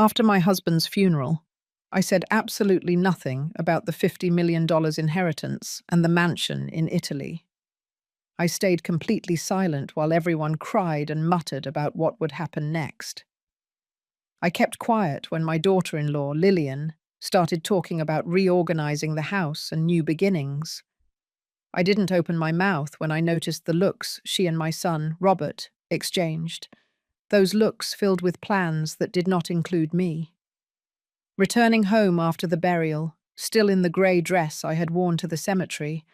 After my husband's funeral, I said absolutely nothing about the $50 million inheritance and the mansion in Italy. I stayed completely silent while everyone cried and muttered about what would happen next. I kept quiet when my daughter-in-law, Lillian, started talking about reorganizing the house and new beginnings. I didn't open my mouth when I noticed the looks she and my son, Robert, exchanged. Those looks filled with plans that did not include me. Returning home after the burial, still in the grey dress I had worn to the cemetery,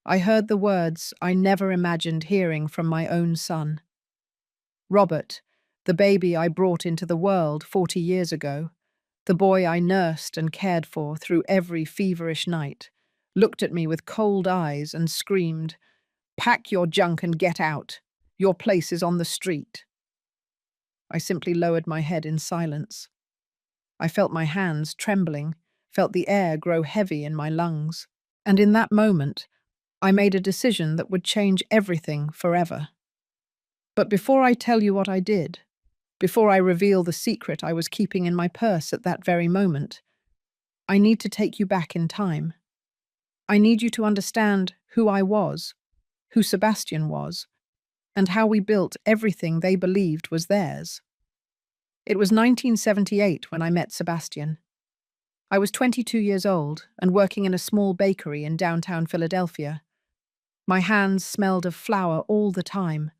I heard the words I never imagined hearing from my own son. Robert, the baby I brought into the world 40 years ago, the boy I nursed and cared for through every feverish night, looked at me with cold eyes and screamed, "Pack your junk and get out. Your place is on the street." I simply lowered my head in silence. I felt my hands trembling, felt the air grow heavy in my lungs, and in that moment, I made a decision that would change everything forever. But before I tell you what I did, before I reveal the secret I was keeping in my purse at that very moment, I need to take you back in time. I need you to understand who I was, who Sebastian was, and how we built everything they believed was theirs. It was 1978 when I met Sebastian. I was 22 years old and working in a small bakery in downtown Philadelphia. My hands smelled of flour all the time.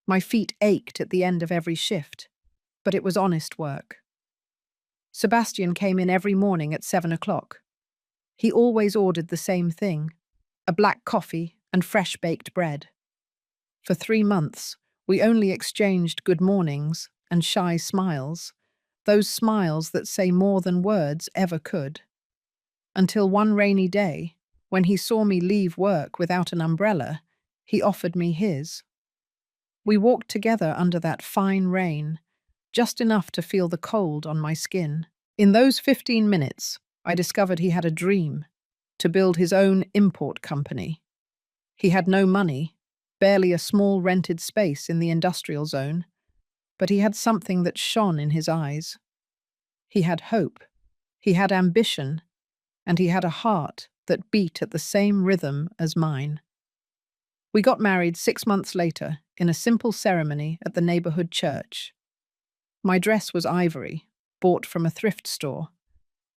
My feet ached at the end of every shift, but it was honest work. Sebastian came in every morning at 7 o'clock. He always ordered the same thing, a black coffee and fresh baked bread. For 3 months, we only exchanged good mornings and shy smiles, those smiles that say more than words ever could. Until one rainy day, when he saw me leave work without an umbrella, he offered me his. We walked together under that fine rain, just enough to feel the cold on my skin. In those 15 minutes, I discovered he had a dream, to build his own import company. He had no money, barely a small rented space in the industrial zone, but he had something that shone in his eyes. He had hope, he had ambition, and he had a heart that beat at the same rhythm as mine. We got married 6 months later in a simple ceremony at the neighborhood church. My dress was ivory, bought from a thrift store,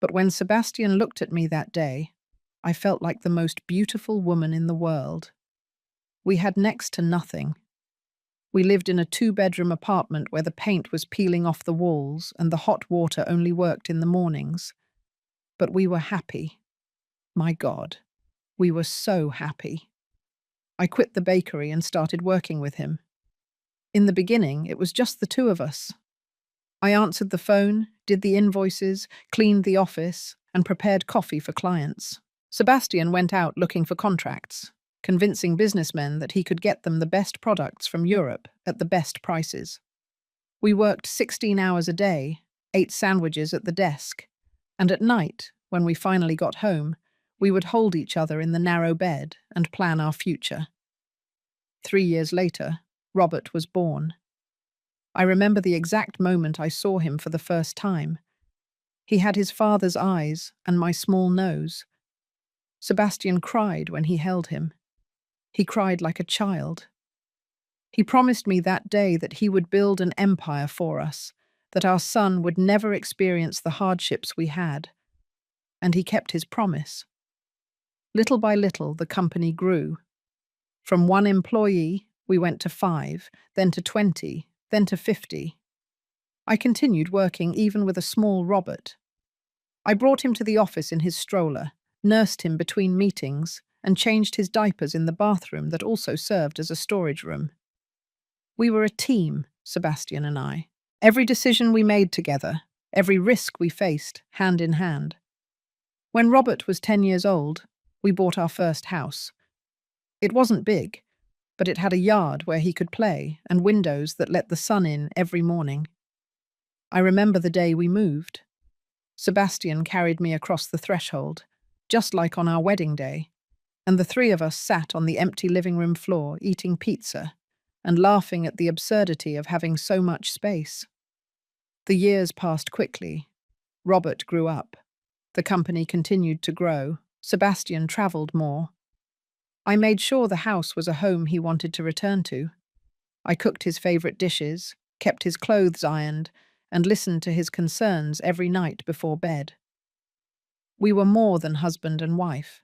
but when Sebastian looked at me that day, I felt like the most beautiful woman in the world. We had next to nothing. We lived in a 2-bedroom apartment where the paint was peeling off the walls and the hot water only worked in the mornings. But we were happy. My God, we were so happy. I quit the bakery and started working with him. In the beginning, it was just the two of us. I answered the phone, did the invoices, cleaned the office, and prepared coffee for clients. Sebastian went out looking for contracts, convincing businessmen that he could get them the best products from Europe at the best prices. We worked 16 hours a day, ate sandwiches at the desk, and at night, when we finally got home, we would hold each other in the narrow bed and plan our future. 3 years later, Robert was born. I remember the exact moment I saw him for the first time. He had his father's eyes and my small nose. Sebastian cried when he held him. He cried like a child. He promised me that day that he would build an empire for us, that our son would never experience the hardships we had. And he kept his promise. Little by little, the company grew. From 1 employee, we went to 5, then to 20, then to 50. I continued working even with a small Robert. I brought him to the office in his stroller, nursed him between meetings, and changed his diapers in the bathroom that also served as a storage room. We were a team, Sebastian and I. Every decision we made together, every risk we faced, hand in hand. When Robert was 10 years old, we bought our first house. It wasn't big, but it had a yard where he could play and windows that let the sun in every morning. I remember the day we moved. Sebastian carried me across the threshold, just like on our wedding day, and the three of us sat on the empty living room floor eating pizza and laughing at the absurdity of having so much space. The years passed quickly. Robert grew up. The company continued to grow. Sebastian travelled more. I made sure the house was a home he wanted to return to. I cooked his favourite dishes, kept his clothes ironed, and listened to his concerns every night before bed. We were more than husband and wife.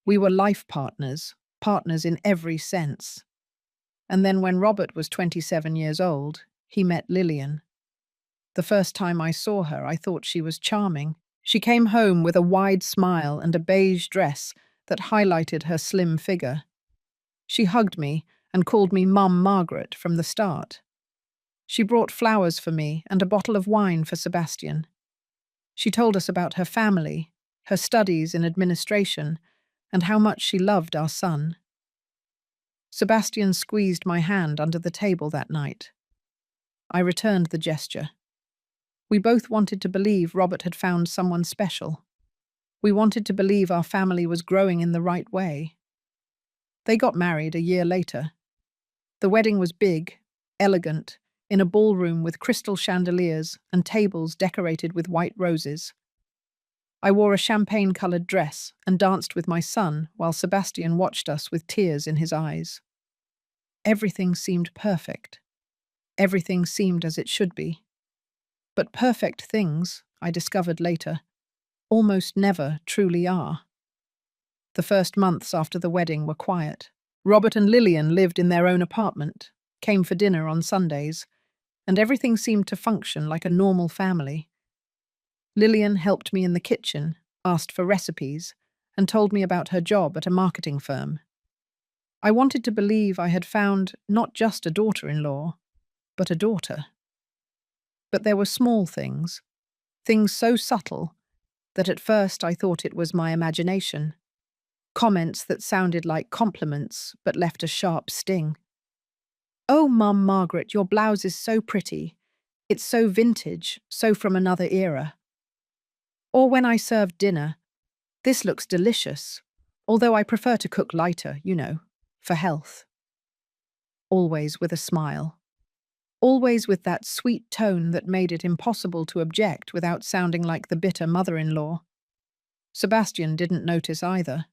We were life partners, partners in every sense. And then when Robert was 27 years old, he met Lillian. The first time I saw her, I thought she was charming. She came home with a wide smile and a beige dress that highlighted her slim figure. She hugged me and called me Mum Margaret from the start. She brought flowers for me and a bottle of wine for Sebastian. She told us about her family, her studies in administration, and how much she loved our son. Sebastian squeezed my hand under the table that night. I returned the gesture. We both wanted to believe Robert had found someone special. We wanted to believe our family was growing in the right way. They got married a year later. The wedding was big, elegant, in a ballroom with crystal chandeliers and tables decorated with white roses. I wore a champagne-coloured dress and danced with my son while Sebastian watched us with tears in his eyes. Everything seemed perfect. Everything seemed as it should be. But perfect things, I discovered later, almost never truly are. The first months after the wedding were quiet. Robert and Lillian lived in their own apartment, came for dinner on Sundays, and everything seemed to function like a normal family. Lillian helped me in the kitchen, asked for recipes, and told me about her job at a marketing firm. I wanted to believe I had found not just a daughter-in-law, but a daughter. But there were small things, things so subtle that at first I thought it was my imagination. Comments that sounded like compliments but left a sharp sting. "Oh, Mum Margaret, your blouse is so pretty. It's so vintage, so from another era." Or when I served dinner, "This looks delicious, although I prefer to cook lighter, for health." Always with a smile. Always with that sweet tone that made it impossible to object without sounding like the bitter mother-in-law. Sebastian didn't notice either.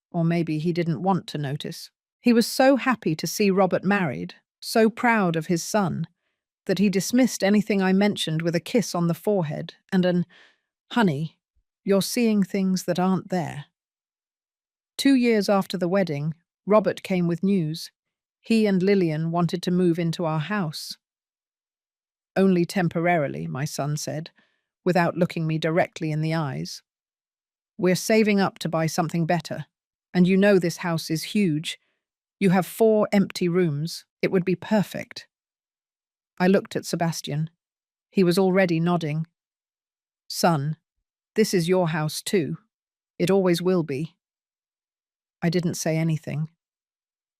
Or maybe he didn't want to notice. He was so happy to see Robert married, so proud of his son, that he dismissed anything I mentioned with a kiss on the forehead and an, "Honey, you're seeing things that aren't there." 2 years after the wedding, Robert came with news. He and Lillian wanted to move into our house. "Only temporarily," my son said, without looking me directly in the eyes. "We're saving up to buy something better. And you know this house is huge. You have 4 empty rooms. It would be perfect." I looked at Sebastian. He was already nodding. "Son, this is your house too. It always will be." I didn't say anything.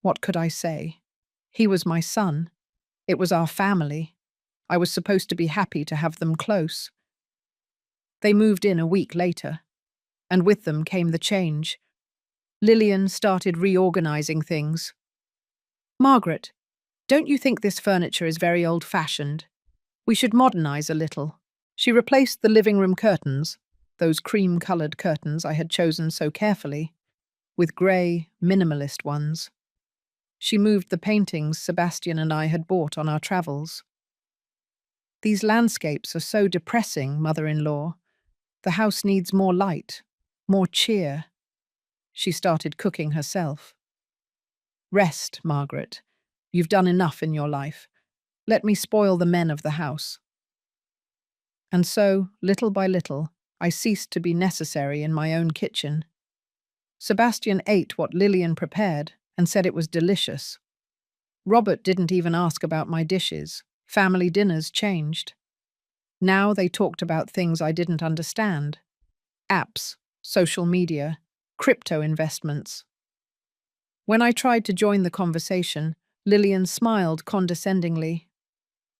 What could I say? He was my son. It was our family. I was supposed to be happy to have them close. They moved in a week later, and with them came the change. Lillian started reorganizing things. "Margaret, don't you think this furniture is very old-fashioned? We should modernize a little." She replaced the living room curtains, those cream-colored curtains I had chosen so carefully, with grey, minimalist ones. She moved the paintings Sebastian and I had bought on our travels. "These landscapes are so depressing, mother-in-law. The house needs more light, more cheer." She started cooking herself. "Rest, Margaret. You've done enough in your life. Let me spoil the men of the house." And so, little by little, I ceased to be necessary in my own kitchen. Sebastian ate what Lillian prepared and said it was delicious. Robert didn't even ask about my dishes. Family dinners changed. Now they talked about things I didn't understand. Apps, social media, crypto investments. When I tried to join the conversation, Lillian smiled condescendingly.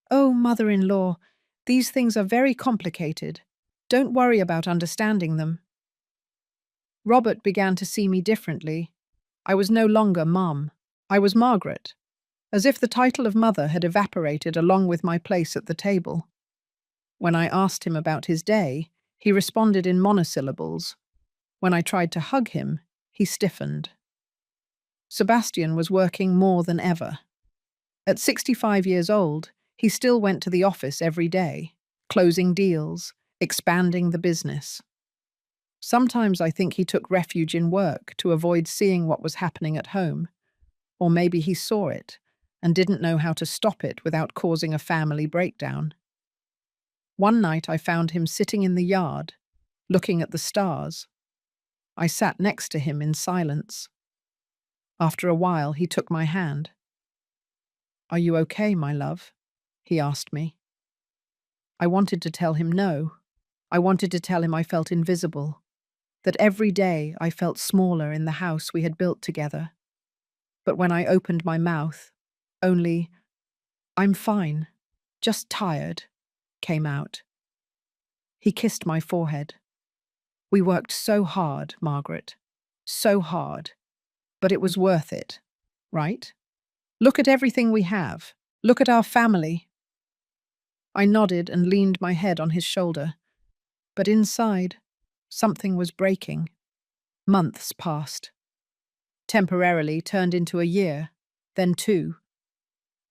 "Oh, mother-in-law, these things are very complicated. Don't worry about understanding them." Robert began to see me differently. I was no longer Mum. I was Margaret, as if the title of mother had evaporated along with my place at the table. When I asked him about his day, he responded in monosyllables. When I tried to hug him, he stiffened. Sebastian was working more than ever. At 65 years old, he still went to the office every day, closing deals, expanding the business. Sometimes I think he took refuge in work to avoid seeing what was happening at home. Or maybe he saw it and didn't know how to stop it without causing a family breakdown. One night I found him sitting in the yard, looking at the stars. I sat next to him in silence. After a while, he took my hand. "Are you okay, my love?" he asked me. I wanted to tell him no. I wanted to tell him I felt invisible, that every day I felt smaller in the house we had built together. But when I opened my mouth, only, "I'm fine, just tired," came out. He kissed my forehead. "We worked so hard, Margaret. So hard. But it was worth it, right? Look at everything we have. Look at our family." I nodded and leaned my head on his shoulder. But inside, something was breaking. Months passed. Temporarily turned into a year, then 2.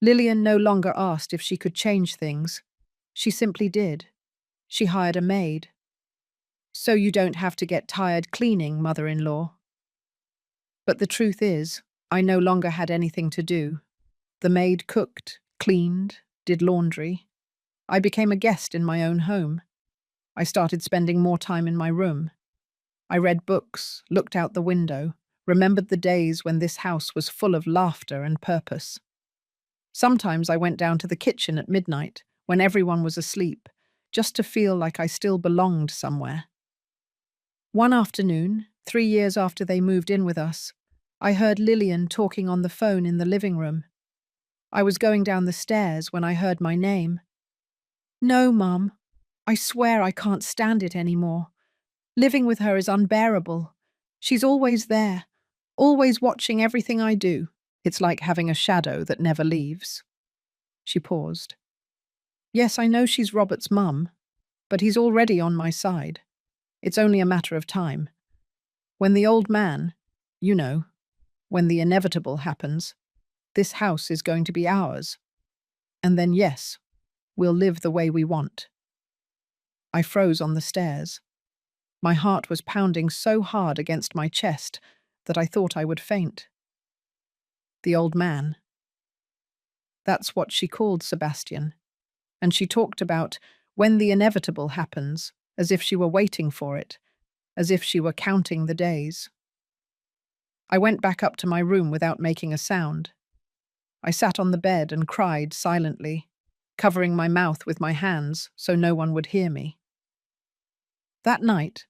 Lillian no longer asked if she could change things. She simply did. She hired a maid. "So you don't have to get tired cleaning, mother-in-law." But the truth is, I no longer had anything to do. The maid cooked, cleaned, did laundry. I became a guest in my own home. I started spending more time in my room. I read books, looked out the window, remembered the days when this house was full of laughter and purpose. Sometimes I went down to the kitchen at midnight, when everyone was asleep, just to feel like I still belonged somewhere. One afternoon, 3 years after they moved in with us, I heard Lillian talking on the phone in the living room. I was going down the stairs when I heard my name. "No, Mum. I swear I can't stand it anymore. Living with her is unbearable. She's always there, always watching everything I do. It's like having a shadow that never leaves." She paused. "Yes, I know she's Robert's mum, but he's already on my side. It's only a matter of time. When the old man, you know, when the inevitable happens, this house is going to be ours. And then, yes, we'll live the way we want." I froze on the stairs. My heart was pounding so hard against my chest that I thought I would faint. The old man. That's what she called Sebastian. And she talked about when the inevitable happens, as if she were waiting for it, as if she were counting the days. I went back up to my room without making a sound. I sat on the bed and cried silently, covering my mouth with my hands so no one would hear me. That night,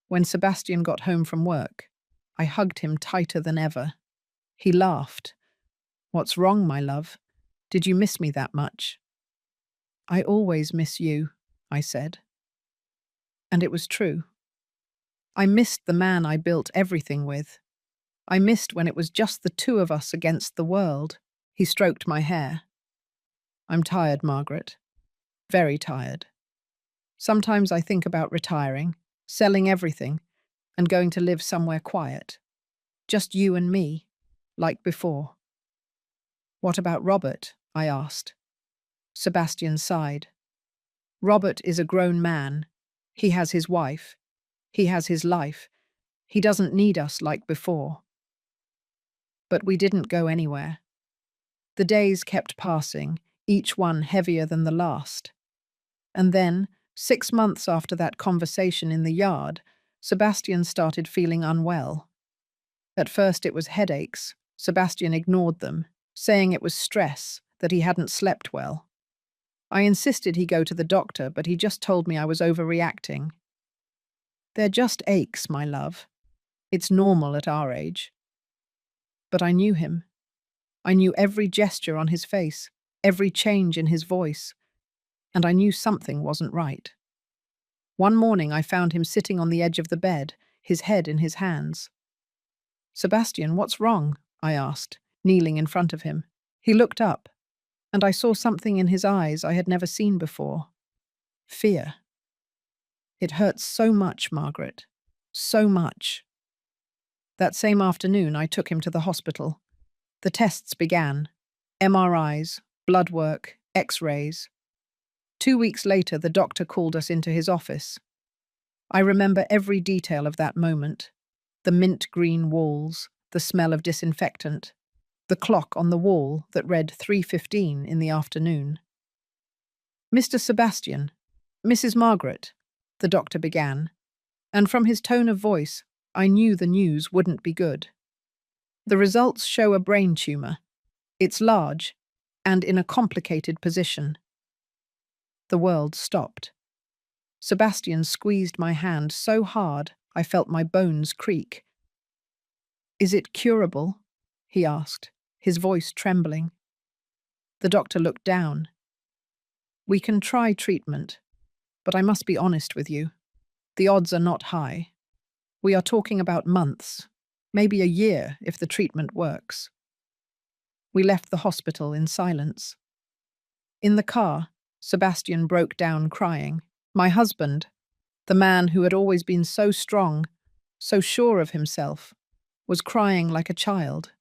when Sebastian got home from work, I hugged him tighter than ever. He laughed. "What's wrong, my love? Did you miss me that much?" "I always miss you," I said. And it was true. I missed the man I built everything with. I missed when it was just the two of us against the world. He stroked my hair. "I'm tired, Margaret. Very tired. Sometimes I think about retiring, selling everything, and going to live somewhere quiet. Just you and me, like before." "What about Robert?" I asked. Sebastian sighed. "Robert is a grown man. He has his wife. He has his life. He doesn't need us like before." But we didn't go anywhere. The days kept passing, each one heavier than the last. And then, 6 months after that conversation in the yard, Sebastian started feeling unwell. At first it was headaches. Sebastian ignored them, saying it was stress, that he hadn't slept well. I insisted he go to the doctor, but he just told me I was overreacting. "They're just aches, my love. It's normal at our age." But I knew him. I knew every gesture on his face, every change in his voice, and I knew something wasn't right. One morning I found him sitting on the edge of the bed, his head in his hands. "Sebastian, what's wrong?" I asked, kneeling in front of him. He looked up, and I saw something in his eyes I had never seen before. Fear. It hurts so much, Margaret. So much. That same afternoon, I took him to the hospital. The tests began. MRIs, blood work, X-rays. 2 weeks later, the doctor called us into his office. I remember every detail of that moment. The mint green walls, the smell of disinfectant, the clock on the wall that read 3:15 in the afternoon. Mr. Sebastian, Mrs. Margaret, the doctor began, and from his tone of voice, I knew the news wouldn't be good. The results show a brain tumor. It's large, and in a complicated position. The world stopped. Sebastian squeezed my hand so hard I felt my bones creak. "Is it curable?" he asked, his voice trembling. The doctor looked down. "We can try treatment, but I must be honest with you. The odds are not high. We are talking about months, maybe a year if the treatment works." We left the hospital in silence. In the car, Sebastian broke down crying. My husband, the man who had always been so strong, so sure of himself, was crying like a child.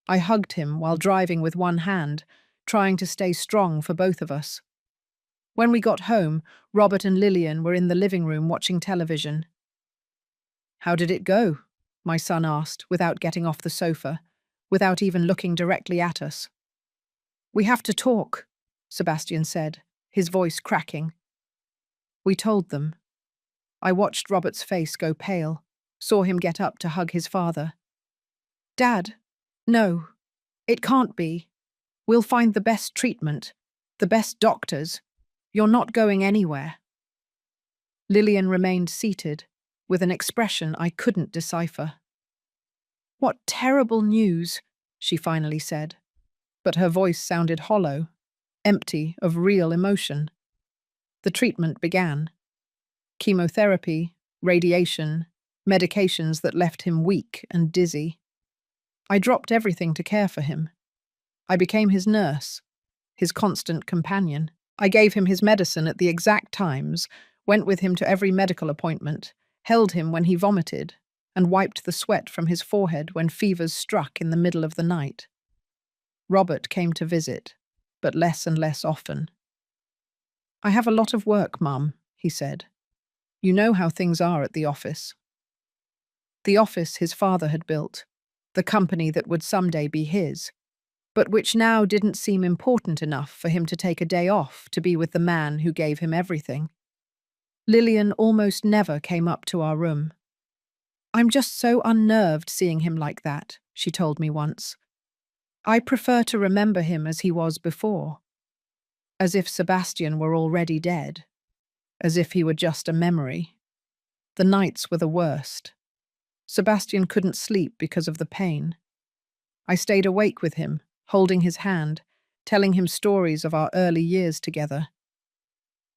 I hugged him while driving with one hand, trying to stay strong for both of us. When we got home, Robert and Lillian were in the living room watching television. "How did it go?" my son asked, without getting off the sofa, without even looking directly at us. "We have to talk," Sebastian said, his voice cracking. We told them. I watched Robert's face go pale, saw him get up to hug his father. "Dad, no, it can't be. We'll find the best treatment, the best doctors. You're not going anywhere." Lillian remained seated, with an expression I couldn't decipher. "What terrible news," she finally said, but her voice sounded hollow, empty of real emotion. The treatment began. Chemotherapy, radiation, medications that left him weak and dizzy. I dropped everything to care for him. I became his nurse, his constant companion. I gave him his medicine at the exact times, went with him to every medical appointment, held him when he vomited, and wiped the sweat from his forehead when fevers struck in the middle of the night. Robert came to visit, but less and less often. "I have a lot of work, Mum," he said. "You know how things are at the office." The office his father had built, the company that would someday be his, but which now didn't seem important enough for him to take a day off to be with the man who gave him everything. Lillian almost never came up to our room. "I'm just so unnerved seeing him like that," she told me once. "I prefer to remember him as he was before. As if Sebastian were already dead. As if he were just a memory." The nights were the worst. Sebastian couldn't sleep because of the pain. I stayed awake with him, holding his hand, telling him stories of our early years together.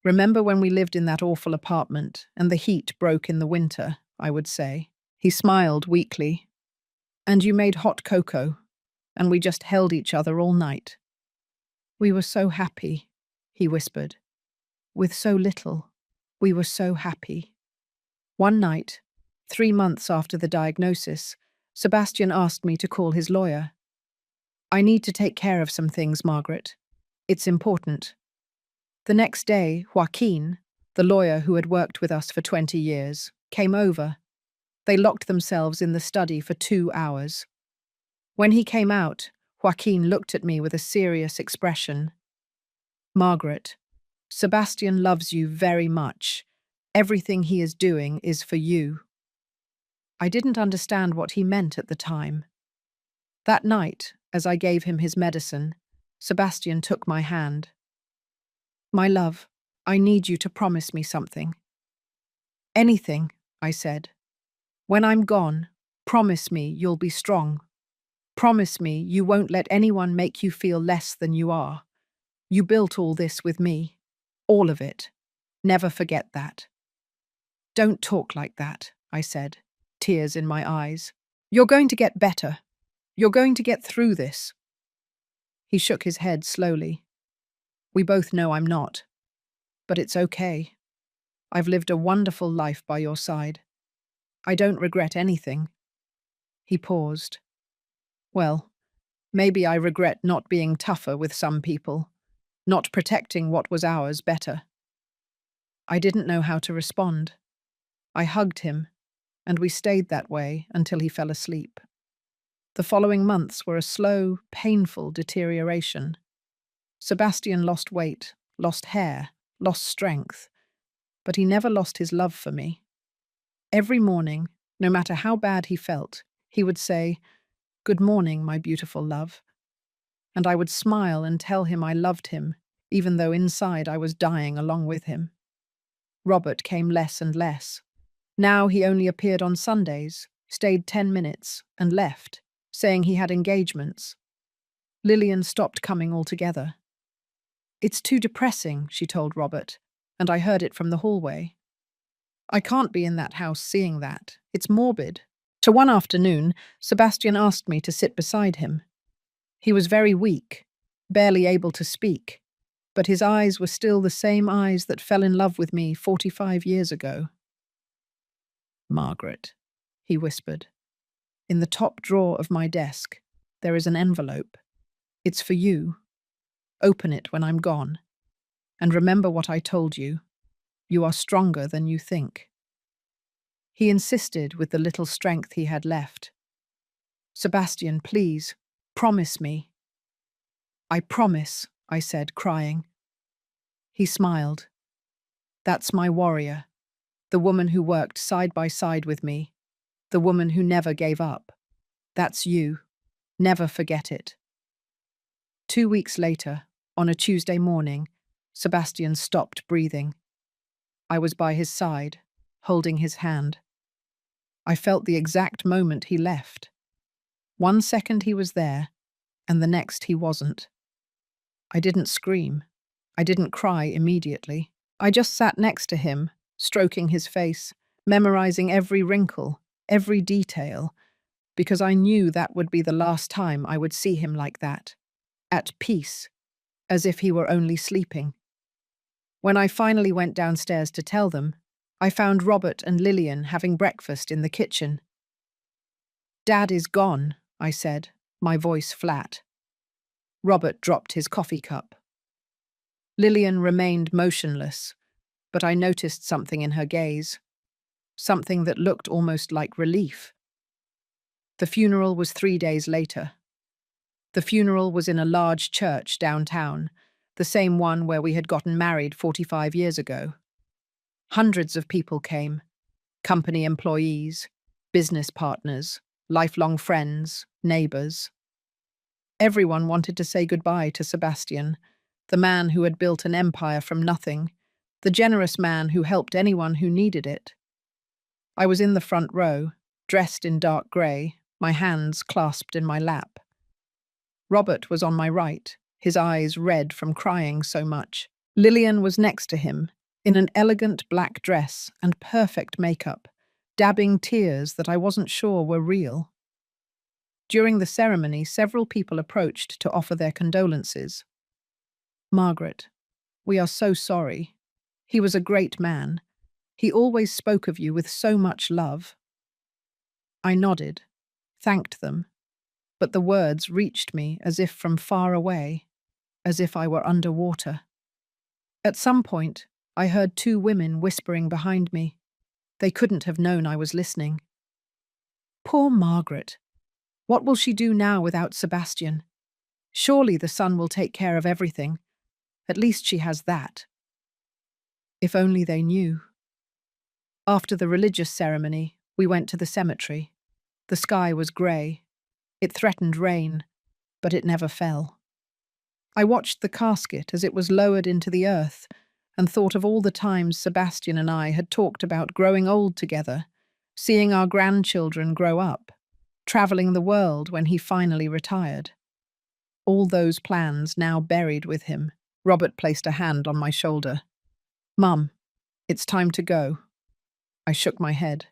"Remember when we lived in that awful apartment and the heat broke in the winter," I would say. He smiled weakly. "And you made hot cocoa, and we just held each other all night. We were so happy," he whispered. "With so little, we were so happy." One night, 3 months after the diagnosis, Sebastian asked me to call his lawyer. "I need to take care of some things, Margaret. It's important." The next day, Joaquin, the lawyer who had worked with us for 20 years, came over. They locked themselves in the study for 2 hours. When he came out, Joaquin looked at me with a serious expression. "Margaret, Sebastian loves you very much. Everything he is doing is for you." I didn't understand what he meant at the time. That night, as I gave him his medicine, Sebastian took my hand. "My love, I need you to promise me something." "Anything," I said. "When I'm gone, promise me you'll be strong. Promise me you won't let anyone make you feel less than you are. You built all this with me. All of it. Never forget that." "Don't talk like that," I said, tears in my eyes. "You're going to get better. You're going to get through this." He shook his head slowly. "We both know I'm not. but it's okay. I've lived a wonderful life by your side. I don't regret anything." He paused. "Well, maybe I regret not being tougher with some people, not protecting what was ours better." I didn't know how to respond. I hugged him, and we stayed that way until he fell asleep. The following months were a slow, painful deterioration. Sebastian lost weight, lost hair, lost strength, but he never lost his love for me. Every morning, no matter how bad he felt, he would say, "Good morning, my beautiful love." And I would smile and tell him I loved him, even though inside I was dying along with him. Robert came less and less. Now he only appeared on Sundays, stayed 10 minutes, and left, saying he had engagements. Lillian stopped coming altogether. "It's too depressing," she told Robert, and I heard it from the hallway. "I can't be in that house seeing that. It's morbid." So one afternoon, Sebastian asked me to sit beside him. He was very weak, barely able to speak, but his eyes were still the same eyes that fell in love with me 45 years ago. "Margaret," he whispered, "in the top drawer of my desk, there is an envelope. It's for you. Open it when I'm gone. And remember what I told you. You are stronger than you think." He insisted with the little strength he had left. "Sebastian, please, promise me." "I promise," I said, crying. He smiled. "That's my warrior, the woman who worked side by side with me, the woman who never gave up. That's you. Never forget it." 2 weeks later, on a Tuesday morning, Sebastian stopped breathing. I was by his side, holding his hand. I felt the exact moment he left. 1 second he was there, and the next he wasn't. I didn't scream. I didn't cry immediately. I just sat next to him, stroking his face, memorizing every wrinkle, every detail, because I knew that would be the last time I would see him like that, at peace, as if he were only sleeping. When I finally went downstairs to tell them, I found Robert and Lillian having breakfast in the kitchen. "Dad is gone," I said, my voice flat. Robert dropped his coffee cup. Lillian remained motionless, but I noticed something in her gaze, something that looked almost like relief. The funeral was 3 days later. The funeral was in a large church downtown, the same one where we had gotten married 45 years ago. Hundreds of people came, company employees, business partners, lifelong friends, neighbors. Everyone wanted to say goodbye to Sebastian, the man who had built an empire from nothing, the generous man who helped anyone who needed it. I was in the front row, dressed in dark grey, my hands clasped in my lap. Robert was on my right, his eyes red from crying so much. Lillian was next to him, in an elegant black dress and perfect makeup, dabbing tears that I wasn't sure were real. During the ceremony, several people approached to offer their condolences. "Margaret, we are so sorry. He was a great man. He always spoke of you with so much love." I nodded, thanked them, but the words reached me as if from far away, as if I were underwater. At some point, I heard 2 women whispering behind me. They couldn't have known I was listening. "Poor Margaret. What will she do now without Sebastian? Surely the son will take care of everything. At least she has that." If only they knew. After the religious ceremony, we went to the cemetery. The sky was grey. It threatened rain, but it never fell. I watched the casket as it was lowered into the earth and thought of all the times Sebastian and I had talked about growing old together, seeing our grandchildren grow up, travelling the world when he finally retired. All those plans now buried with him. Robert placed a hand on my shoulder. "Mum, it's time to go." I shook my head.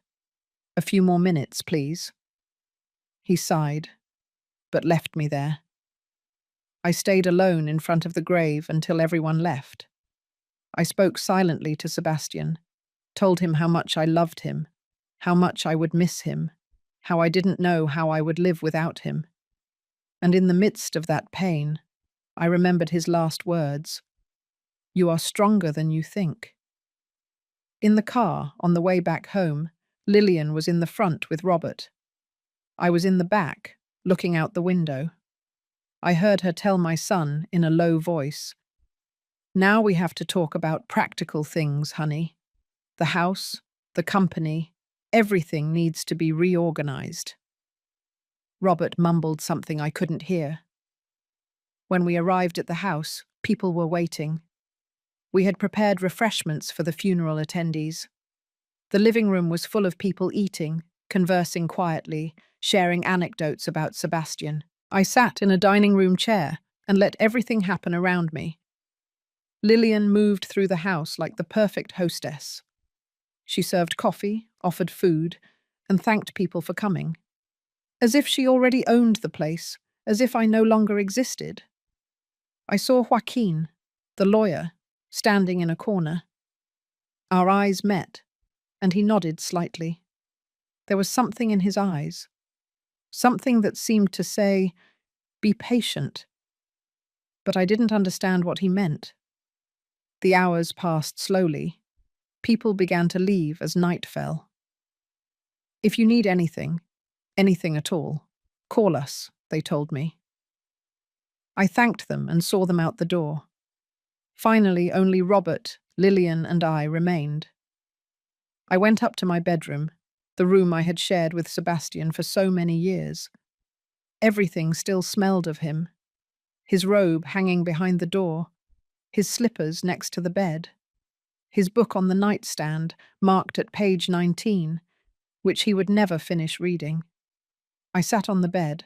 "A few more minutes, please." He sighed, but left me there. I stayed alone in front of the grave until everyone left. I spoke silently to Sebastian, told him how much I loved him, how much I would miss him, how I didn't know how I would live without him. And in the midst of that pain, I remembered his last words: "You are stronger than you think." In the car, on the way back home, Lillian was in the front with Robert. I was in the back, looking out the window. I heard her tell my son in a low voice, "Now we have to talk about practical things, honey. The house, the company, everything needs to be reorganized." Robert mumbled something I couldn't hear. When we arrived at the house, people were waiting. We had prepared refreshments for the funeral attendees. The living room was full of people eating, conversing quietly, sharing anecdotes about Sebastian. I sat in a dining room chair and let everything happen around me. Lillian moved through the house like the perfect hostess. She served coffee, offered food, and thanked people for coming. As if she already owned the place, as if I no longer existed. I saw Joaquin, the lawyer, standing in a corner. Our eyes met, and he nodded slightly. There was something in his eyes, something that seemed to say, "Be patient." But I didn't understand what he meant. The hours passed slowly. People began to leave as night fell. "If you need anything at all, call us," they told me. I thanked them and saw them out the door. Finally, only Robert, Lillian, and I remained. I went up to my bedroom, the room I had shared with Sebastian for so many years. Everything still smelled of him. His robe hanging behind the door, his slippers next to the bed, his book on the nightstand, marked at page 19, which he would never finish reading. I sat on the bed,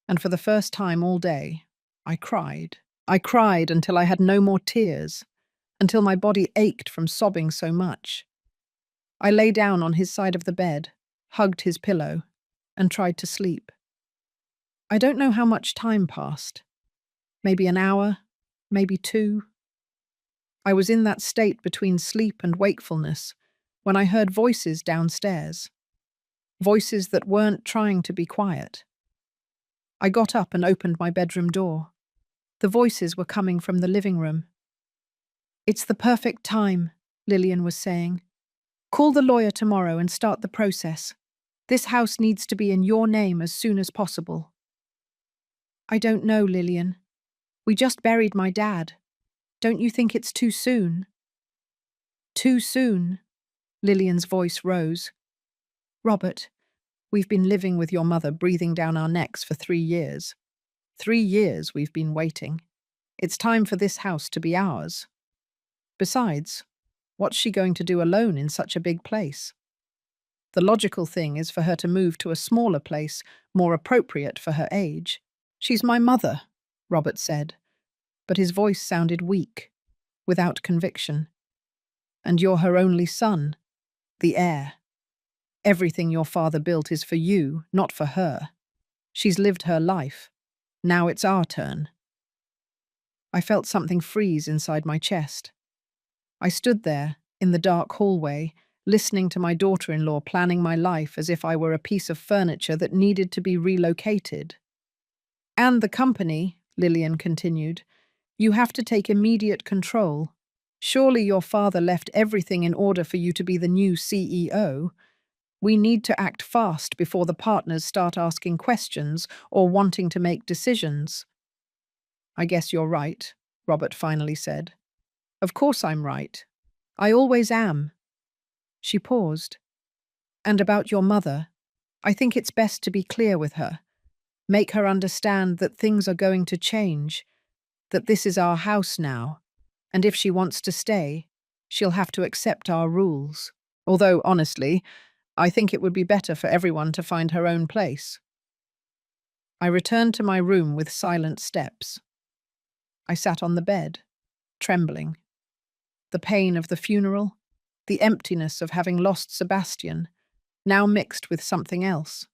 and for the first time all day, I cried. I cried until I had no more tears, until my body ached from sobbing so much. I lay down on his side of the bed, hugged his pillow, and tried to sleep. I don't know how much time passed. Maybe an hour, maybe 2. I was in that state between sleep and wakefulness when I heard voices downstairs. Voices that weren't trying to be quiet. I got up and opened my bedroom door. The voices were coming from the living room. "It's the perfect time," Lillian was saying. "Call the lawyer tomorrow and start the process. This house needs to be in your name as soon as possible." "I don't know, Lillian. We just buried my dad. Don't you think it's too soon?" "Too soon?" Lillian's voice rose. "Robert, we've been living with your mother breathing down our necks for 3 years. 3 years we've been waiting. It's time for this house to be ours. Besides, what's she going to do alone in such a big place? The logical thing is for her to move to a smaller place, more appropriate for her age." "She's my mother," Robert said, but his voice sounded weak, without conviction. "And you're her only son, the heir. Everything your father built is for you, not for her. She's lived her life. Now it's our turn." I felt something freeze inside my chest. I stood there, in the dark hallway, listening to my daughter-in-law planning my life as if I were a piece of furniture that needed to be relocated. "And the company," Lillian continued, "you have to take immediate control. Surely your father left everything in order for you to be the new CEO. We need to act fast before the partners start asking questions or wanting to make decisions." "I guess you're right," Robert finally said. "Of course I'm right. I always am." She paused. "And about your mother, I think it's best to be clear with her. Make her understand that things are going to change, that this is our house now, and if she wants to stay, she'll have to accept our rules. Although, honestly, I think it would be better for everyone to find her own place." I returned to my room with silent steps. I sat on the bed, trembling. The pain of the funeral, the emptiness of having lost Sebastian, now mixed with something else.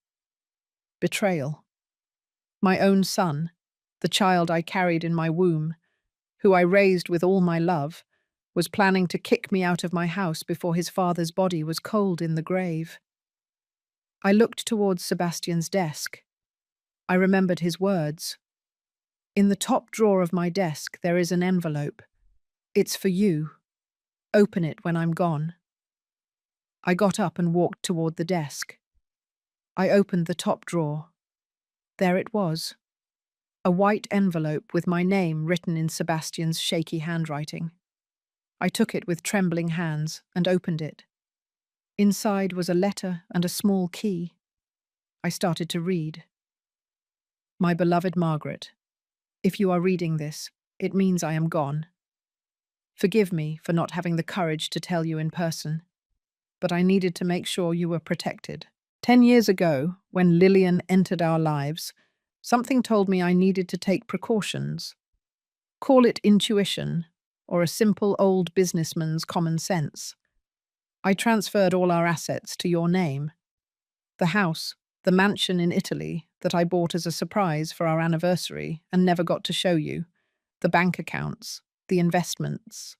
Betrayal. My own son, the child I carried in my womb, who I raised with all my love, was planning to kick me out of my house before his father's body was cold in the grave. I looked towards Sebastian's desk. I remembered his words. In the top drawer of my desk, there is an envelope. It's for you. Open it when I'm gone. I got up and walked toward the desk. I opened the top drawer. There it was. A white envelope with my name written in Sebastian's shaky handwriting. I took it with trembling hands and opened it. Inside was a letter and a small key. I started to read. My beloved Margaret, if you are reading this, it means I am gone. Forgive me for not having the courage to tell you in person, but I needed to make sure you were protected. 10 years ago, when Lillian entered our lives, something told me I needed to take precautions. Call it intuition, or a simple old businessman's common sense. I transferred all our assets to your name. The house, the mansion in Italy that I bought as a surprise for our anniversary and never got to show you, the bank accounts, the investments.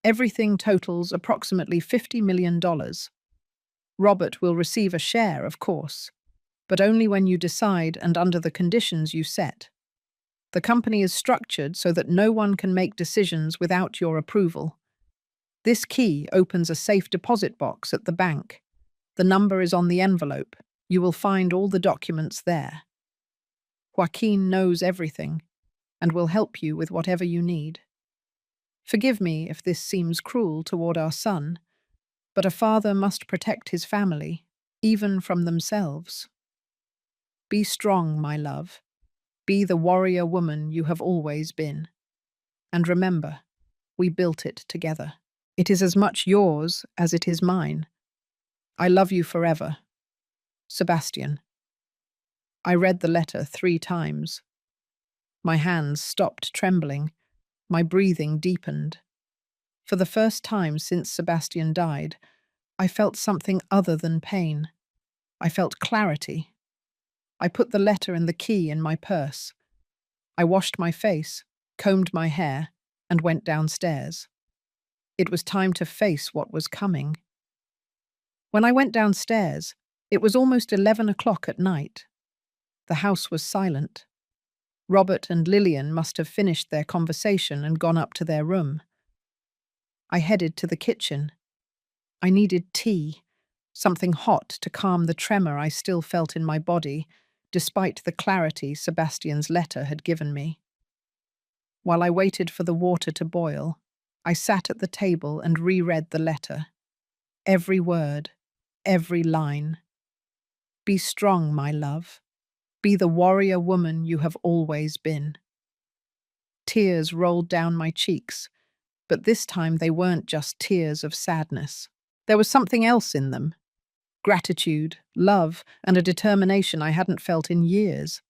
Everything totals approximately $50 million. Robert will receive a share, of course, but only when you decide and under the conditions you set. The company is structured so that no one can make decisions without your approval. This key opens a safe deposit box at the bank. The number is on the envelope. You will find all the documents there. Joaquin knows everything and will help you with whatever you need. Forgive me if this seems cruel toward our son, but a father must protect his family, even from themselves. Be strong, my love. Be the warrior woman you have always been. And remember, we built it together. It is as much yours as it is mine. I love you forever. Sebastian. I read the letter 3 times. My hands stopped trembling. My breathing deepened. For the first time since Sebastian died, I felt something other than pain. I felt clarity. I put the letter and the key in my purse. I washed my face, combed my hair, and went downstairs. It was time to face what was coming. When I went downstairs, it was almost 11 o'clock at night. The house was silent. Robert and Lillian must have finished their conversation and gone up to their room. I headed to the kitchen. I needed tea, something hot to calm the tremor I still felt in my body, despite the clarity Sebastian's letter had given me. While I waited for the water to boil, I sat at the table and reread the letter. Every word, every line. Be strong, my love. Be the warrior woman you have always been. Tears rolled down my cheeks, but this time they weren't just tears of sadness. There was something else in them. Gratitude, love, and a determination I hadn't felt in years.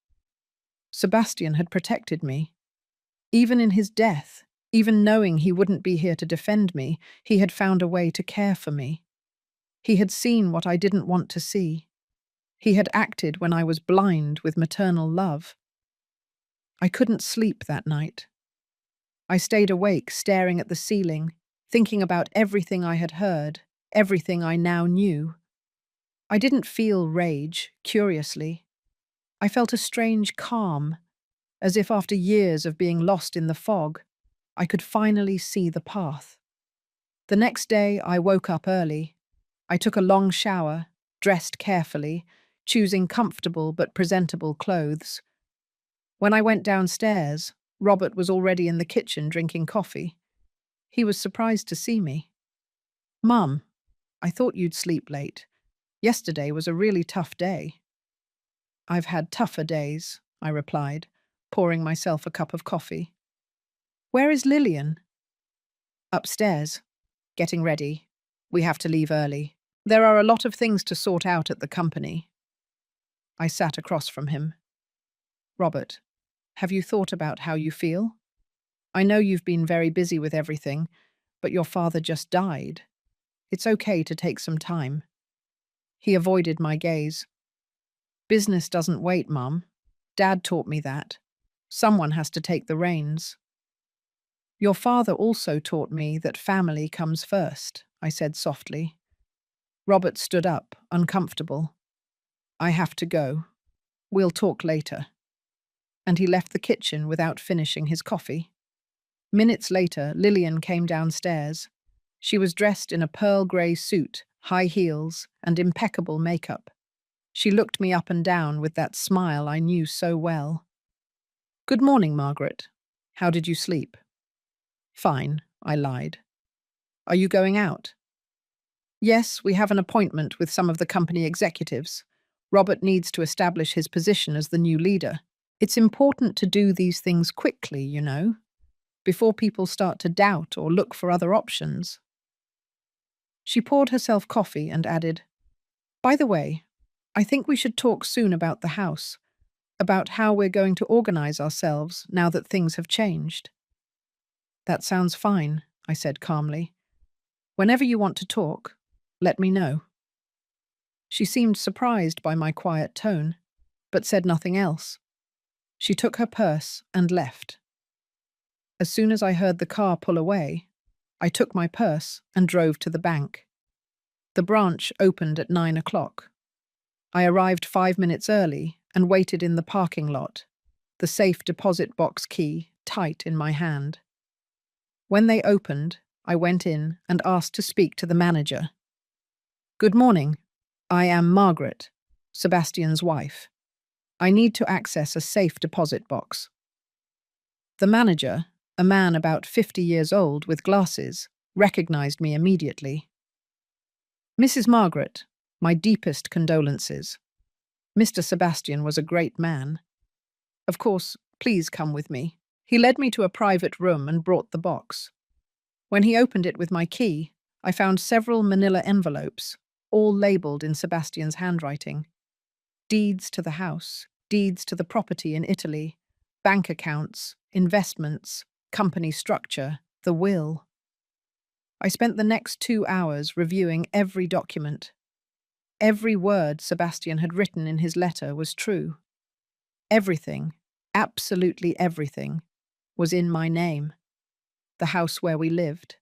Sebastian had protected me. Even in his death, even knowing he wouldn't be here to defend me, he had found a way to care for me. He had seen what I didn't want to see. He had acted when I was blind with maternal love. I couldn't sleep that night. I stayed awake, staring at the ceiling, thinking about everything I had heard, everything I now knew. I didn't feel rage, curiously. I felt a strange calm, as if after years of being lost in the fog, I could finally see the path. The next day, I woke up early. I took a long shower, dressed carefully, choosing comfortable but presentable clothes. When I went downstairs, Robert was already in the kitchen drinking coffee. He was surprised to see me. "Mum, I thought you'd sleep late. Yesterday was a really tough day." "I've had tougher days," I replied, pouring myself a cup of coffee. "Where is Lillian?" "Upstairs, getting ready. We have to leave early. There are a lot of things to sort out at the company." I sat across from him. "Robert, have you thought about how you feel? I know you've been very busy with everything, but your father just died. It's okay to take some time." He avoided my gaze. "Business doesn't wait, Mum. Dad taught me that. Someone has to take the reins." Your father also taught me that family comes first, I said softly. Robert stood up, uncomfortable. I have to go. We'll talk later. And he left the kitchen without finishing his coffee. Minutes later, Lillian came downstairs. She was dressed in a pearl grey suit, high heels, and impeccable makeup. She looked me up and down with that smile I knew so well. Good morning, Margaret. How did you sleep? Fine, I lied. Are you going out? Yes, we have an appointment with some of the company executives. Robert needs to establish his position as the new leader. It's important to do these things quickly, you know, before people start to doubt or look for other options. She poured herself coffee and added, By the way, I think we should talk soon about the house, about how we're going to organize ourselves now that things have changed. That sounds fine, I said calmly. Whenever you want to talk, let me know. She seemed surprised by my quiet tone, but said nothing else. She took her purse and left. As soon as I heard the car pull away, I took my purse and drove to the bank. The branch opened at 9 o'clock. I arrived 5 minutes early and waited in the parking lot, the safe deposit box key tight in my hand. When they opened, I went in and asked to speak to the manager. Good morning. I am Margaret, Sebastian's wife. I need to access a safe deposit box. The manager, a man about 50 years old with glasses, recognized me immediately. Mrs. Margaret, my deepest condolences. Mr. Sebastian was a great man. Of course, please come with me. He led me to a private room and brought the box. When he opened it with my key, I found several manila envelopes, all labeled in Sebastian's handwriting. Deeds to the house, deeds to the property in Italy, bank accounts, investments, company structure, the will. I spent the next 2 hours reviewing every document. Every word Sebastian had written in his letter was true. Everything, absolutely everything, was in my name. The house where we lived,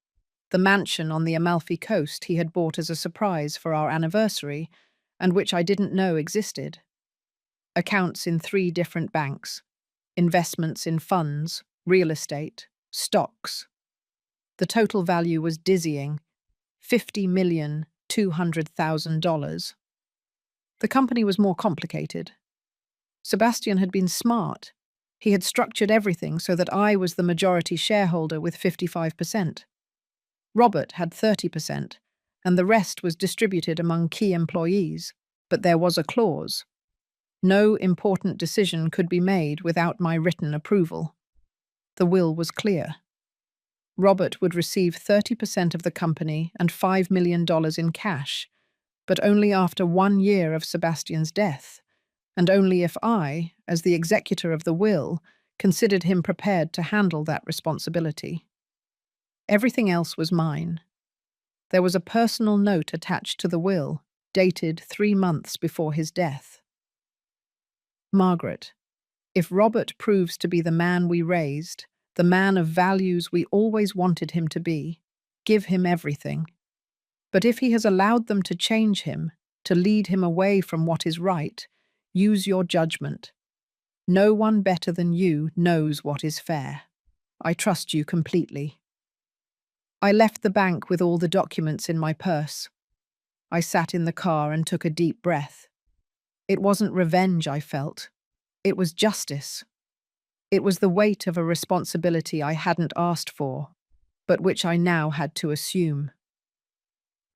the mansion on the Amalfi Coast he had bought as a surprise for our anniversary, and which I didn't know existed. Accounts in 3 different banks, investments in funds, real estate, stocks. The total value was dizzying, $50,200,000. The company was more complicated. Sebastian had been smart. He had structured everything so that I was the majority shareholder with 55%. Robert had 30%, and the rest was distributed among key employees. But there was a clause. No important decision could be made without my written approval. The will was clear. Robert would receive 30% of the company and $5 million in cash, but only after 1 year of Sebastian's death, and only if I, as the executor of the will, considered him prepared to handle that responsibility. Everything else was mine. There was a personal note attached to the will, dated 3 months before his death. Margaret, if Robert proves to be the man we raised, the man of values we always wanted him to be, give him everything. But if he has allowed them to change him, to lead him away from what is right, use your judgment. No one better than you knows what is fair. I trust you completely. I left the bank with all the documents in my purse. I sat in the car and took a deep breath. It wasn't revenge I felt. It was justice. It was the weight of a responsibility I hadn't asked for, but which I now had to assume.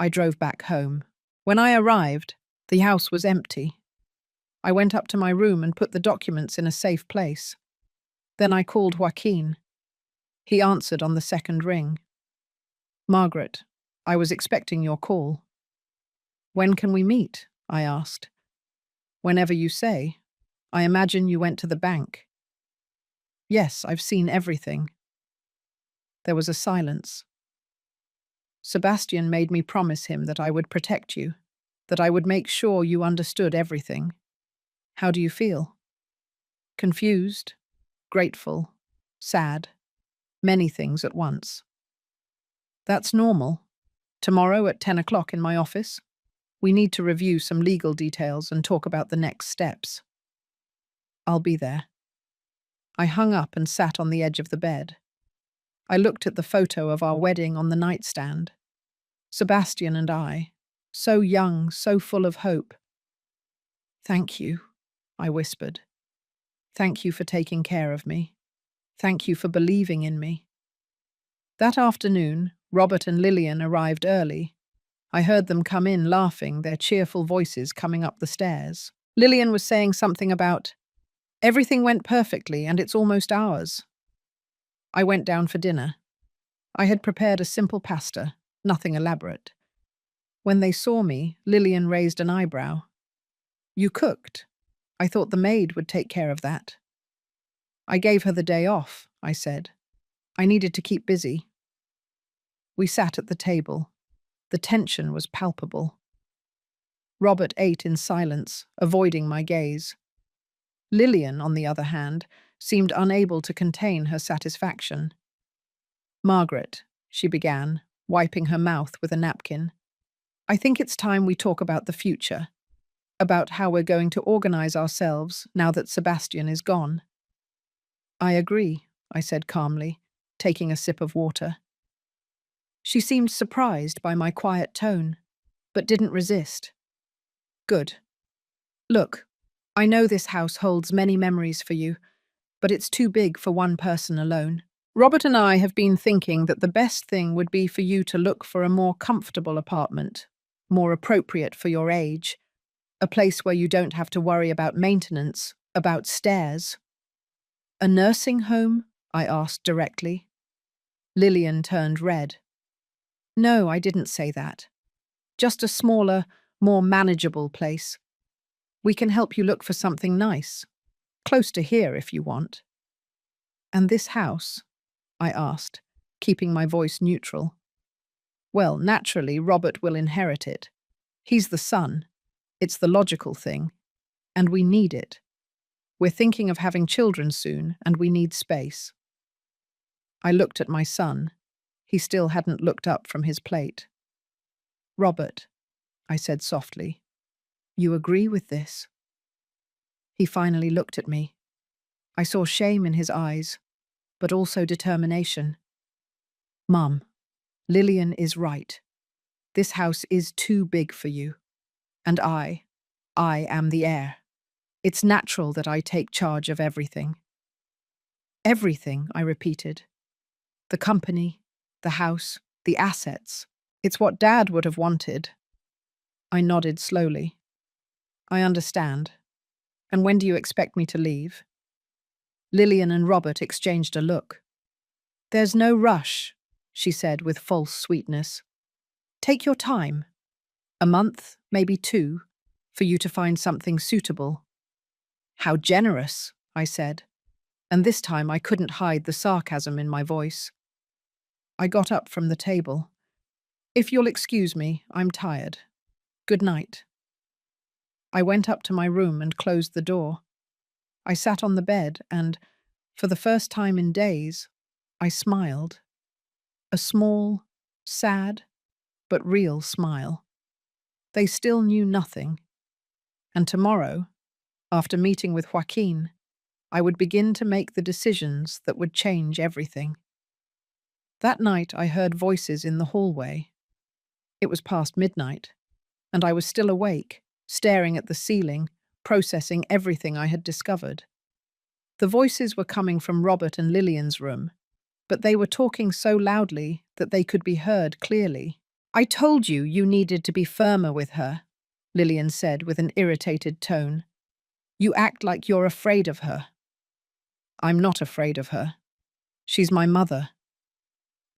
I drove back home. When I arrived, the house was empty. I went up to my room and put the documents in a safe place. Then I called Joaquin. He answered on the second ring. Margaret, I was expecting your call. When can we meet? I asked. Whenever you say. I imagine you went to the bank. Yes, I've seen everything. There was a silence. Sebastian made me promise him that I would protect you, that I would make sure you understood everything. How do you feel? Confused, grateful, sad. many things at once. That's normal. Tomorrow at 10 o'clock in my office, we need to review some legal details and talk about the next steps. I'll be there. I hung up and sat on the edge of the bed. I looked at the photo of our wedding on the nightstand. Sebastian and I, so young, so full of hope. Thank you, I whispered. Thank you for taking care of me. Thank you for believing in me. That afternoon, Robert and Lillian arrived early. I heard them come in laughing, their cheerful voices coming up the stairs. Lillian was saying something about, everything went perfectly and it's almost ours. I went down for dinner. I had prepared a simple pasta, nothing elaborate. When they saw me, Lillian raised an eyebrow. You cooked. I thought the maid would take care of that. I gave her the day off, I said. I needed to keep busy. We sat at the table. The tension was palpable. Robert ate in silence, avoiding my gaze. Lillian, on the other hand, seemed unable to contain her satisfaction. Margaret, she began, wiping her mouth with a napkin. I think it's time we talk about the future, about how we're going to organize ourselves now that Sebastian is gone. I agree, I said calmly, taking a sip of water. She seemed surprised by my quiet tone, but didn't resist. Good. Look, I know this house holds many memories for you, but it's too big for one person alone. Robert and I have been thinking that the best thing would be for you to look for a more comfortable apartment, more appropriate for your age, a place where you don't have to worry about maintenance, about stairs. A nursing home? I asked directly. Lillian turned red. No, I didn't say that. Just a smaller, more manageable place. We can help you look for something nice. Close to here if you want. And this house? I asked, keeping my voice neutral. Well, naturally, Robert will inherit it. He's the son. It's the logical thing. And we need it. We're thinking of having children soon, and we need space. I looked at my son. He still hadn't looked up from his plate. Robert, I said softly, you agree with this? He finally looked at me. I saw shame in his eyes, but also determination. Mum, Lillian is right. This house is too big for you. And I am the heir. It's natural that I take charge of everything. Everything, I repeated. The company, the house, the assets. It's what Dad would have wanted. I nodded slowly. I understand. And when do you expect me to leave? Lillian and Robert exchanged a look. There's no rush, she said with false sweetness. Take your time. A month, maybe 2, for you to find something suitable. How generous, I said, and this time I couldn't hide the sarcasm in my voice. I got up from the table. If you'll excuse me, I'm tired. Good night. I went up to my room and closed the door. I sat on the bed and, for the first time in days, I smiled. A small, sad, but real smile. They still knew nothing. And tomorrow, after meeting with Joaquin, I would begin to make the decisions that would change everything. That night I heard voices in the hallway. It was past midnight, and I was still awake, staring at the ceiling, processing everything I had discovered. The voices were coming from Robert and Lillian's room, but they were talking so loudly that they could be heard clearly. I told you you needed to be firmer with her, Lillian said with an irritated tone. You act like you're afraid of her. I'm not afraid of her. She's my mother.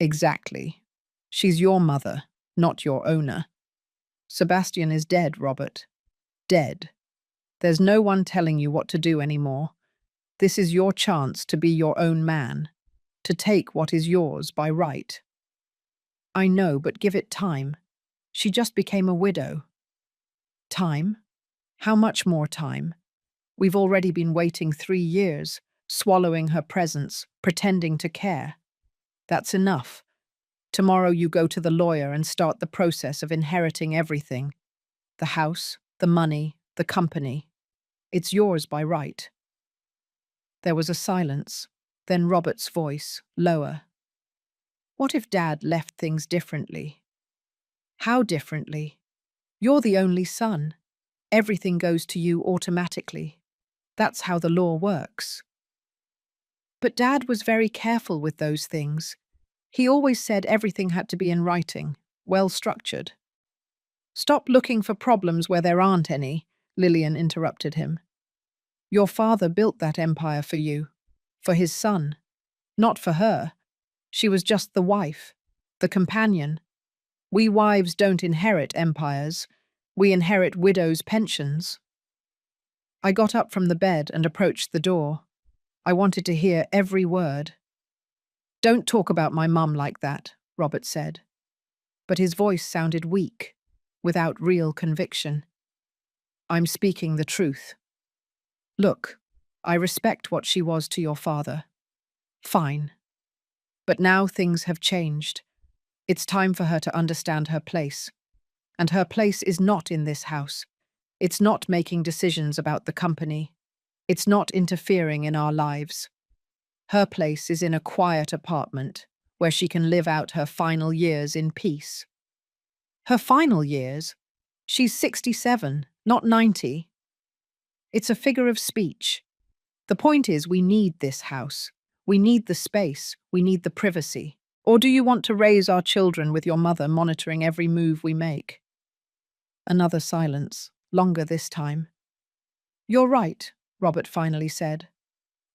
Exactly. She's your mother, not your owner. Sebastian is dead, Robert. Dead. There's no one telling you what to do anymore. This is your chance to be your own man, to take what is yours by right. I know, but give it time. She just became a widow. Time? How much more time? We've already been waiting 3 years, swallowing her presence, pretending to care. That's enough. Tomorrow you go to the lawyer and start the process of inheriting everything. The house, the money, the company. It's yours by right." There was a silence, then Robert's voice, lower. "What if Dad left things differently?" "How differently? You're the only son. Everything goes to you automatically. That's how the law works." "But Dad was very careful with those things. He always said everything had to be in writing, well structured." "Stop looking for problems where there aren't any," Lillian interrupted him. "Your father built that empire for you, for his son, not for her. She was just the wife, the companion. We wives don't inherit empires. We inherit widows' pensions." I got up from the bed and approached the door. I wanted to hear every word. "Don't talk about my mum like that," Robert said. But his voice sounded weak, without real conviction. "I'm speaking the truth. Look, I respect what she was to your father. Fine. But now things have changed. It's time for her to understand her place. And her place is not in this house. It's not making decisions about the company. It's not interfering in our lives. Her place is in a quiet apartment where she can live out her final years in peace." "Her final years? She's 67, not 90. It's a figure of speech. The point is we need this house. We need the space. We need the privacy. Or do you want to raise our children with your mother monitoring every move we make?" Another silence, longer this time. "You're right," Robert finally said.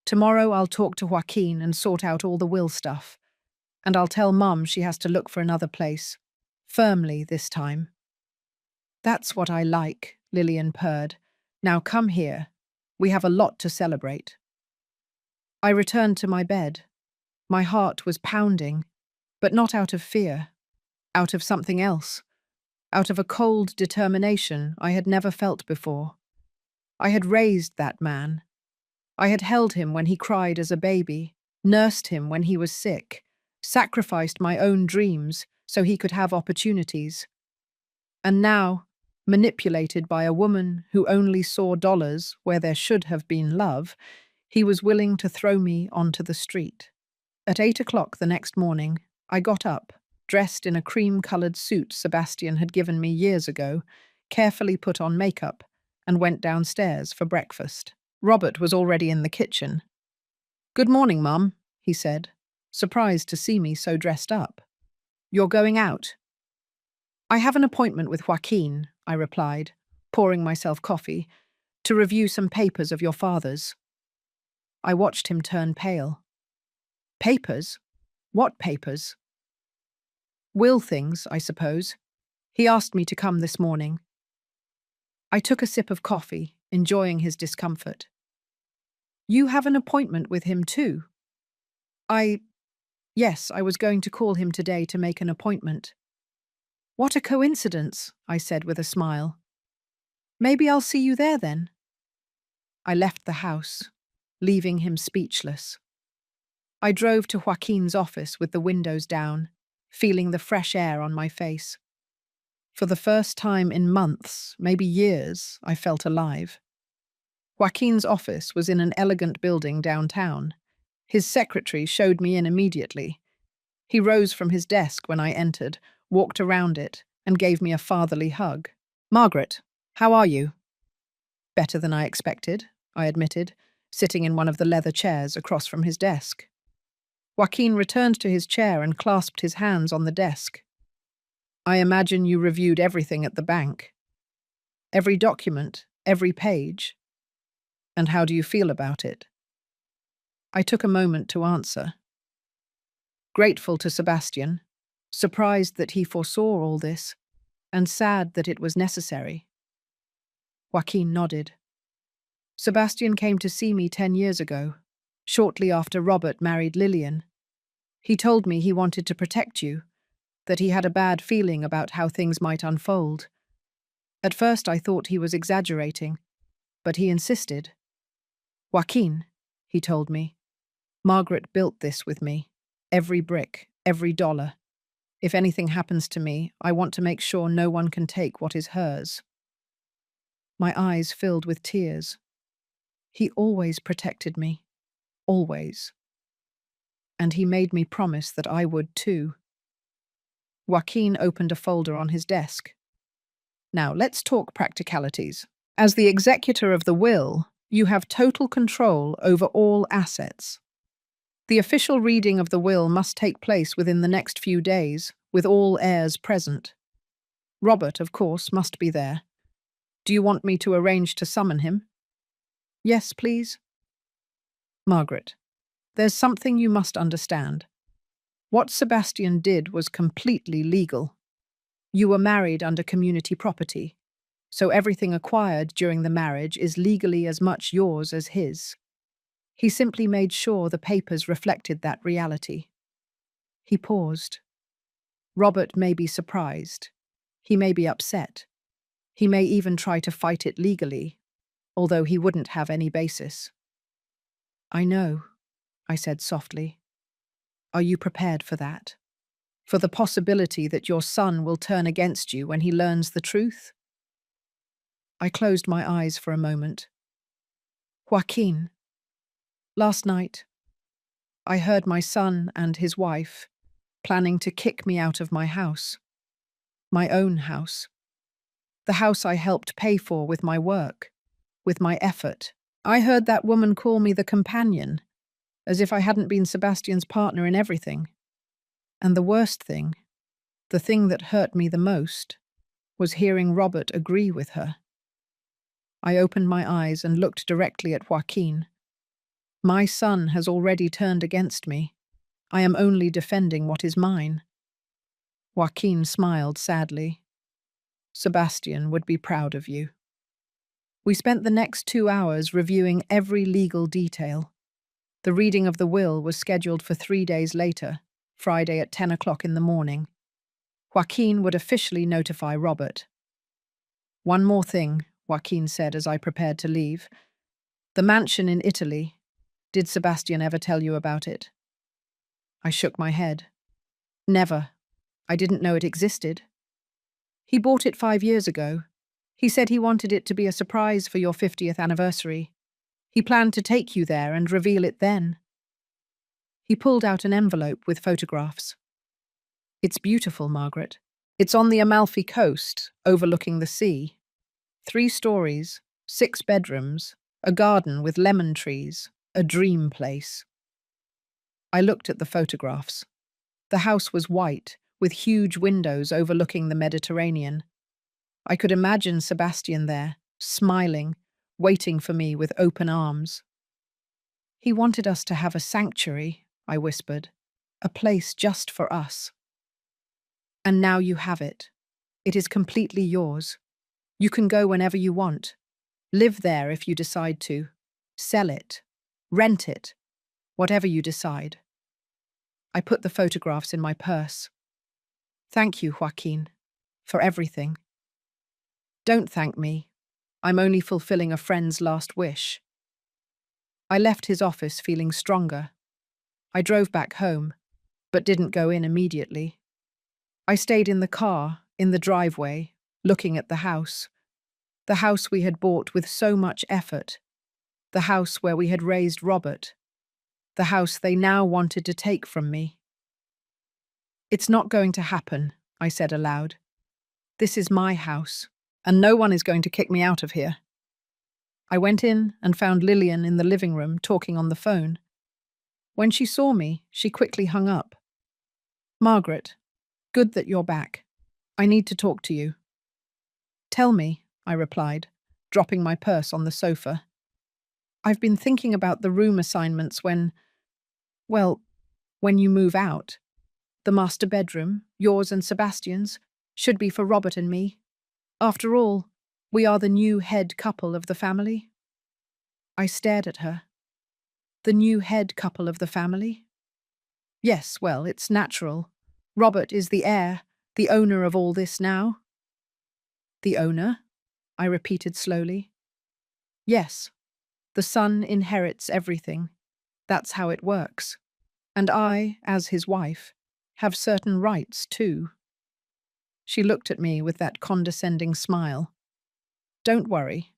"Tomorrow I'll talk to Joaquin and sort out all the will stuff. And I'll tell Mum she has to look for another place. Firmly this time." "That's what I like," Lillian purred. "Now come here. We have a lot to celebrate." I returned to my bed. My heart was pounding, but not out of fear, out of something else, out of a cold determination I had never felt before. I had raised that man. I had held him when he cried as a baby, nursed him when he was sick, sacrificed my own dreams so he could have opportunities. And now, manipulated by a woman who only saw dollars where there should have been love, he was willing to throw me onto the street. At 8 o'clock the next morning, I got up, dressed in a cream-coloured suit Sebastian had given me years ago, carefully put on makeup, and went downstairs for breakfast. Robert was already in the kitchen. "Good morning, Mum," he said, surprised to see me so dressed up. "You're going out?" "I have an appointment with Joaquin," I replied, pouring myself coffee, "to review some papers of your father's." I watched him turn pale. "Papers? What papers?" "Will things, I suppose. He asked me to come this morning." I took a sip of coffee, enjoying his discomfort. "You have an appointment with him too?" Yes, I was going to call him today to make an appointment." "What a coincidence," I said with a smile. "Maybe I'll see you there then." I left the house, leaving him speechless. I drove to Joaquin's office with the windows down, feeling the fresh air on my face. For the first time in months, maybe years, I felt alive. Joaquin's office was in an elegant building downtown. His secretary showed me in immediately. He rose from his desk when I entered, walked around it, and gave me a fatherly hug. "Margaret, how are you?" "Better than I expected," I admitted, sitting in one of the leather chairs across from his desk. Joaquin returned to his chair and clasped his hands on the desk. "I imagine you reviewed everything at the bank. Every document, every page. And how do you feel about it?" I took a moment to answer. Grateful to Sebastian, surprised that he foresaw all this, and sad that it was necessary. Joaquin nodded. "Sebastian came to see me 10 years ago, shortly after Robert married Lillian. He told me he wanted to protect you, that he had a bad feeling about how things might unfold. At first I thought he was exaggerating, but he insisted. 'Joaquin,' he told me, 'Margaret built this with me. Every brick, every dollar. If anything happens to me, I want to make sure no one can take what is hers. My eyes filled with tears. He always protected me. Always. And he made me promise that I would too. Joaquin opened a folder on his desk. Now, let's talk practicalities. As the executor of the will, you have total control over all assets. The official reading of the will must take place within the next few days, with all heirs present. Robert, of course, must be there. Do you want me to arrange to summon him? Yes, please. Margaret, there's something you must understand. What Sebastian did was completely legal. You were married under community property, so everything acquired during the marriage is legally as much yours as his. He simply made sure the papers reflected that reality. He paused. Robert may be surprised. He may be upset. He may even try to fight it legally, although he wouldn't have any basis. I know, I said softly. Are you prepared for that? For the possibility that your son will turn against you when he learns the truth? I closed my eyes for a moment. Joaquin, last night, I heard my son and his wife planning to kick me out of my house. My own house. The house I helped pay for with my work, with my effort. I heard that woman call me the companion, as if I hadn't been Sebastian's partner in everything. And the worst thing, the thing that hurt me the most, was hearing Robert agree with her. I opened my eyes and looked directly at Joaquin. My son has already turned against me. I am only defending what is mine. Joaquin smiled sadly. Sebastian would be proud of you. We spent the next 2 hours reviewing every legal detail. The reading of the will was scheduled for 3 days later, Friday at 10 o'clock in the morning. Joaquin would officially notify Robert. One more thing, Joaquin said as I prepared to leave. The mansion in Italy. Did Sebastian ever tell you about it? I shook my head. Never. I didn't know it existed. He bought it 5 years ago. He said he wanted it to be a surprise for your 50th anniversary. He planned to take you there and reveal it then. He pulled out an envelope with photographs. It's beautiful, Margaret. It's on the Amalfi Coast, overlooking the sea. 3 stories, 6 bedrooms, a garden with lemon trees, a dream place. I looked at the photographs. The house was white, with huge windows overlooking the Mediterranean. I could imagine Sebastian there, smiling, waiting for me with open arms. He wanted us to have a sanctuary, I whispered, a place just for us. And now you have it. It is completely yours. You can go whenever you want. Live there if you decide to. Sell it. Rent it. Whatever you decide. I put the photographs in my purse. Thank you, Joaquin, for everything. Don't thank me. I'm only fulfilling a friend's last wish. I left his office feeling stronger. I drove back home, but didn't go in immediately. I stayed in the car, in the driveway, looking at the house we had bought with so much effort, the house where we had raised Robert, the house they now wanted to take from me. It's not going to happen, I said aloud. This is my house, and no one is going to kick me out of here. I went in and found Lillian in the living room talking on the phone. When she saw me, she quickly hung up. Margaret, good that you're back. I need to talk to you. Tell me, I replied, dropping my purse on the sofa. I've been thinking about the room assignments when you move out. The master bedroom, yours and Sebastian's, should be for Robert and me. After all, we are the new head couple of the family. I stared at her. The new head couple of the family? Yes, well, it's natural. Robert is the heir, the owner of all this now. The owner? I repeated slowly. Yes. The son inherits everything. That's how it works. And I, as his wife, have certain rights too. She looked at me with that condescending smile. Don't worry.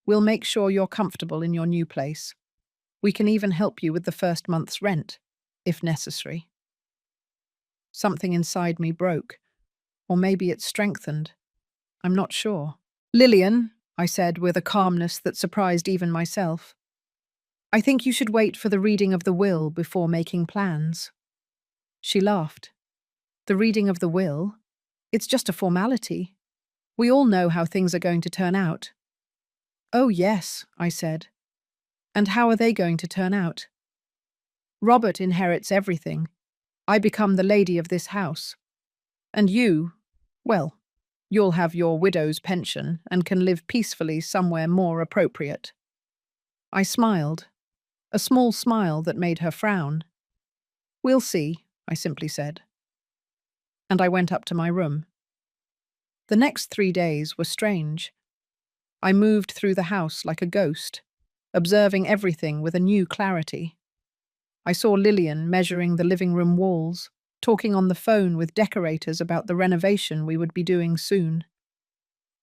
We'll make sure you're comfortable in your new place. We can even help you with the first month's rent, if necessary. Something inside me broke, or maybe it strengthened. I'm not sure. Lillian, I said with a calmness that surprised even myself, I think you should wait for the reading of the will before making plans. She laughed. The reading of the will? It's just a formality. We all know how things are going to turn out. Oh, yes, I said. And how are they going to turn out? Robert inherits everything. I become the lady of this house. And you, well, you'll have your widow's pension and can live peacefully somewhere more appropriate. I smiled, a small smile that made her frown. We'll see, I simply said. And I went up to my room. The next 3 days were strange. I moved through the house like a ghost, observing everything with a new clarity. I saw Lillian measuring the living room walls, talking on the phone with decorators about the renovation we would be doing soon.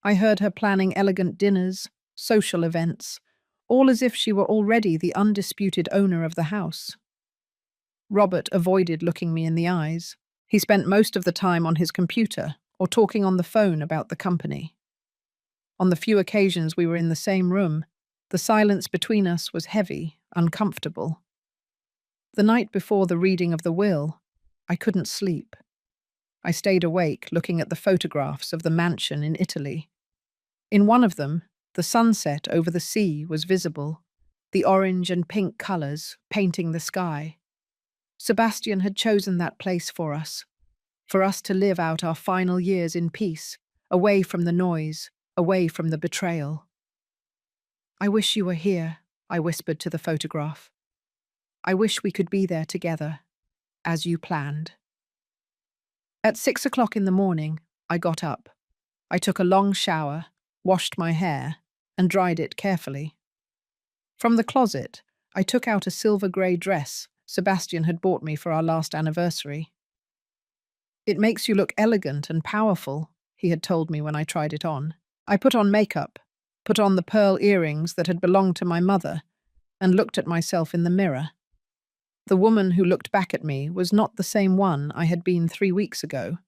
I heard her planning elegant dinners, social events, all as if she were already the undisputed owner of the house. Robert avoided looking me in the eyes. He spent most of the time on his computer or talking on the phone about the company. On the few occasions we were in the same room, the silence between us was heavy, uncomfortable. The night before the reading of the will, I couldn't sleep. I stayed awake looking at the photographs of the mansion in Italy. In one of them, the sunset over the sea was visible, the orange and pink colours painting the sky. Sebastian had chosen that place for us to live out our final years in peace, away from the noise, away from the betrayal. I wish you were here, I whispered to the photograph. I wish we could be there together, as you planned. At 6 o'clock in the morning, I got up. I took a long shower, washed my hair, and dried it carefully. From the closet, I took out a silver-grey dress Sebastian had bought me for our last anniversary. It makes you look elegant and powerful, he had told me when I tried it on. I put on makeup, put on the pearl earrings that had belonged to my mother, and looked at myself in the mirror. The woman who looked back at me was not the same one I had been 3 weeks ago.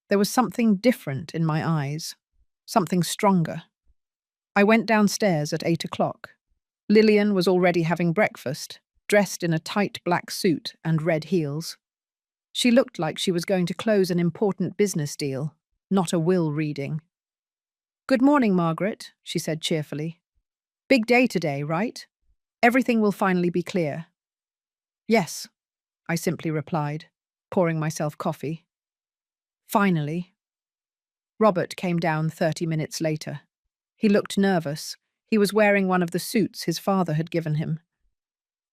There was something different in my eyes, something stronger. I went downstairs at 8 o'clock. Lillian was already having breakfast, dressed in a tight black suit and red heels. She looked like she was going to close an important business deal, not a will reading. Good morning, Margaret, she said cheerfully. Big day today, right? Everything will finally be clear. Yes, I simply replied, pouring myself coffee. Finally. Robert came down 30 minutes later. He looked nervous. He was wearing one of the suits his father had given him.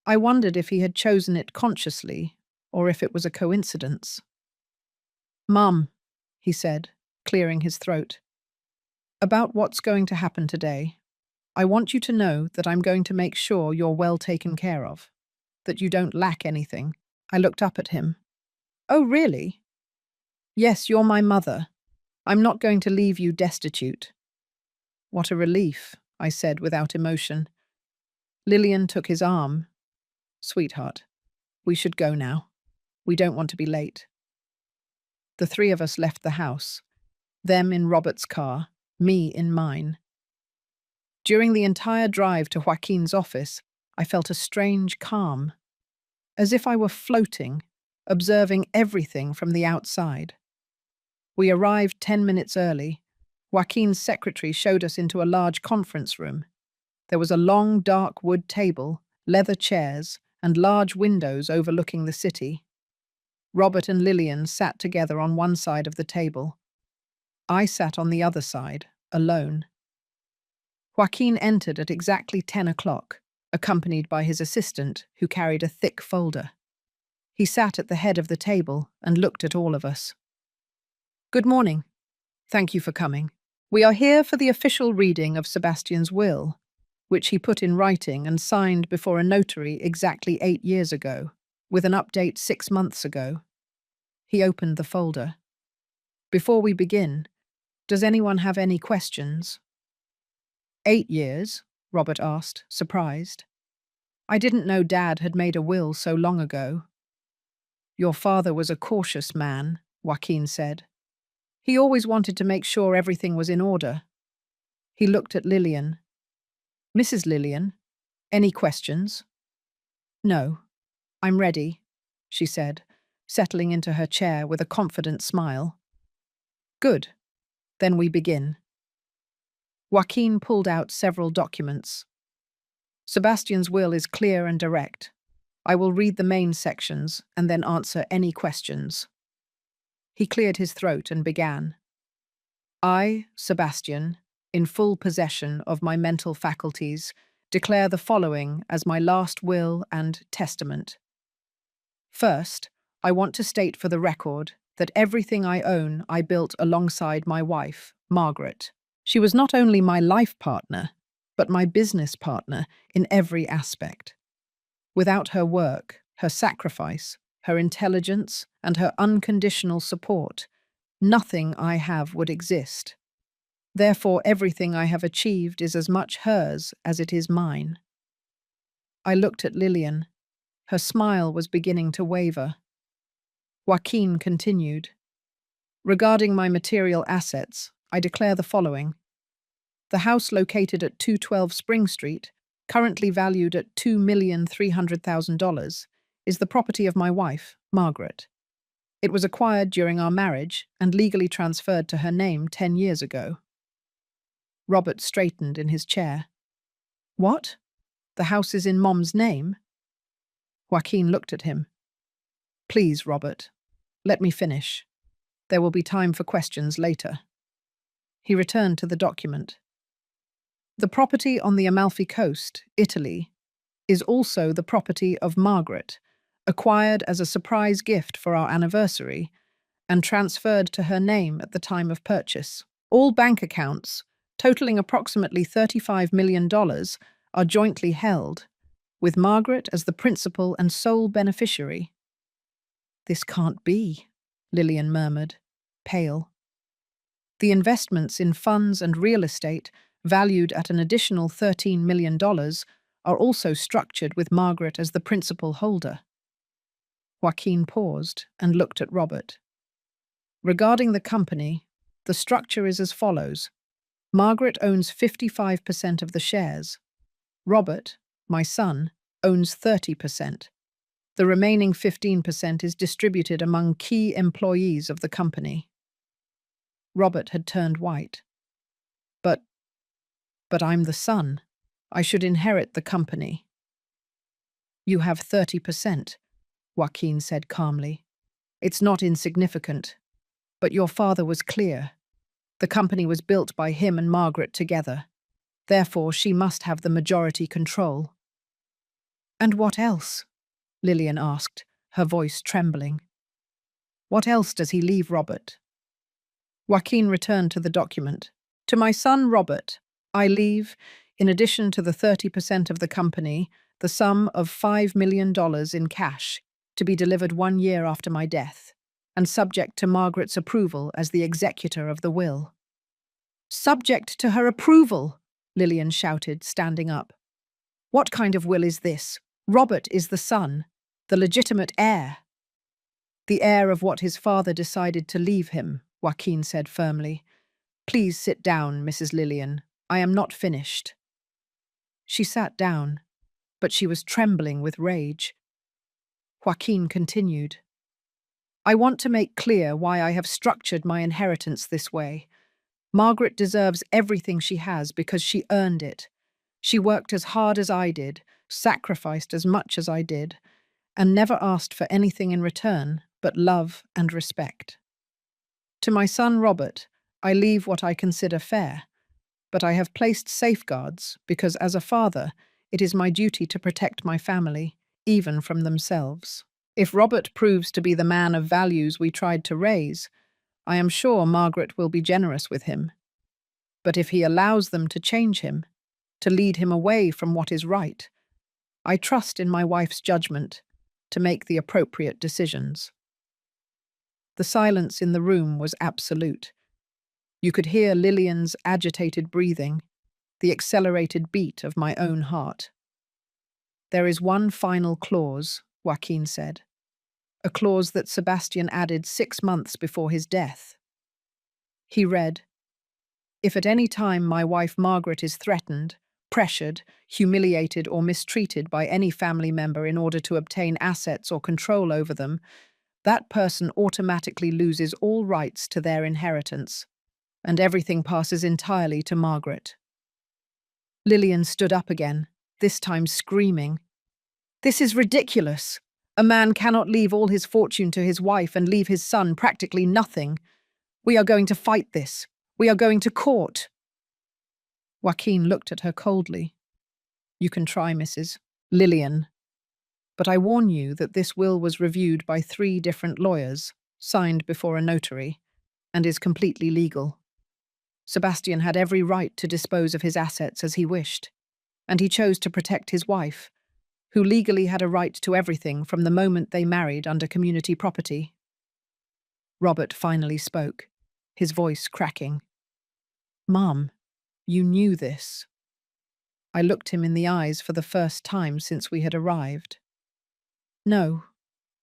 I wondered if he had chosen it consciously, or if it was a coincidence. Mum, he said, clearing his throat. About what's going to happen today, I want you to know that I'm going to make sure you're well taken care of, that you don't lack anything. I looked up at him. Oh, really? Yes, you're my mother. I'm not going to leave you destitute. What a relief, I said without emotion. Lillian took his arm. Sweetheart, we should go now. We don't want to be late. The three of us left the house, them in Robert's car, me in mine. During the entire drive to Joaquin's office, I felt a strange calm, as if I were floating, observing everything from the outside. We arrived 10 minutes early. Joaquin's secretary showed us into a large conference room. There was a long, dark wood table, leather chairs, and large windows overlooking the city. Robert and Lillian sat together on one side of the table. I sat on the other side, alone. Joaquin entered at exactly 10 o'clock, accompanied by his assistant, who carried a thick folder. He sat at the head of the table and looked at all of us. Good morning. Thank you for coming. We are here for the official reading of Sebastian's will, which he put in writing and signed before a notary exactly 8 years ago. with an update 6 months ago. He opened the folder. Before we begin, does anyone have any questions? 8 years? Robert asked, surprised. I didn't know Dad had made a will so long ago. Your father was a cautious man, Joaquin said. He always wanted to make sure everything was in order. He looked at Lillian. Mrs. Lillian, any questions? No, I'm ready, she said, settling into her chair with a confident smile. Good. Then we begin. Joaquin pulled out several documents. Sebastian's will is clear and direct. I will read the main sections and then answer any questions. He cleared his throat and began. I, Sebastian, in full possession of my mental faculties, declare the following as my last will and testament. First, I want to state for the record that everything I own I built alongside my wife, Margaret. She was not only my life partner, but my business partner in every aspect. Without her work, her sacrifice, her intelligence, and her unconditional support, nothing I have would exist. Therefore, everything I have achieved is as much hers as it is mine. I looked at Lillian. Her smile was beginning to waver. Joaquin continued. Regarding my material assets, I declare the following. The house located at 212 Spring Street, currently valued at $2,300,000, is the property of my wife, Margaret. It was acquired during our marriage and legally transferred to her name 10 years ago. Robert straightened in his chair. What? The house is in Mom's name? Joaquin looked at him. Please, Robert, let me finish. There will be time for questions later. He returned to the document. The property on the Amalfi Coast, Italy, is also the property of Margaret, acquired as a surprise gift for our anniversary and transferred to her name at the time of purchase. All bank accounts, totaling approximately $35 million, are jointly held, with Margaret as the principal and sole beneficiary. This can't be, Lillian murmured, pale. The investments in funds and real estate, valued at an additional $13 million, are also structured with Margaret as the principal holder. Joaquin paused and looked at Robert. Regarding the company, the structure is as follows. Margaret owns 55% of the shares. Robert, my son, owns 30%. The remaining 15% is distributed among key employees of the company. Robert had turned white. But I'm the son. I should inherit the company. You have 30%, Joaquin said calmly. It's not insignificant, but your father was clear. The company was built by him and Margaret together. Therefore, she must have the majority control. And what else? Lillian asked, her voice trembling. What else does he leave Robert? Joaquin returned to the document. To my son Robert, I leave, in addition to the 30% of the company, the sum of $5 million in cash to be delivered 1 year after my death, and subject to Margaret's approval as the executor of the will. Subject to her approval, Lillian shouted, standing up. What kind of will is this? Robert is the son, the legitimate heir. The heir of what his father decided to leave him, Joaquin said firmly. Please sit down, Mrs. Lillian. I am not finished. She sat down, but she was trembling with rage. Joaquin continued. I want to make clear why I have structured my inheritance this way. Margaret deserves everything she has because she earned it. She worked as hard as I did, sacrificed as much as I did, and never asked for anything in return but love and respect. To my son Robert, I leave what I consider fair, but I have placed safeguards because as a father, it is my duty to protect my family, even from themselves. If Robert proves to be the man of values we tried to raise, I am sure Margaret will be generous with him. But if he allows them to change him, to lead him away from what is right, I trust in my wife's judgment to make the appropriate decisions. The silence in the room was absolute. You could hear Lillian's agitated breathing, the accelerated beat of my own heart. "There is one final clause," Joaquin said. "A clause that Sebastian added 6 months before his death." He read, "If at any time my wife Margaret is threatened, pressured, humiliated, or mistreated by any family member in order to obtain assets or control over them, that person automatically loses all rights to their inheritance, and everything passes entirely to Margaret." Lillian stood up again, this time screaming, "This is ridiculous! A man cannot leave all his fortune to his wife and leave his son practically nothing. We are going to fight this. We are going to court." Joaquin looked at her coldly. "You can try, Mrs. Lillian. But I warn you that this will was reviewed by 3 different lawyers, signed before a notary, and is completely legal. Sebastian had every right to dispose of his assets as he wished, and he chose to protect his wife, who legally had a right to everything from the moment they married under community property." Robert finally spoke, his voice cracking. "Mom, you knew this." I looked him in the eyes for the first time since we had arrived. "No,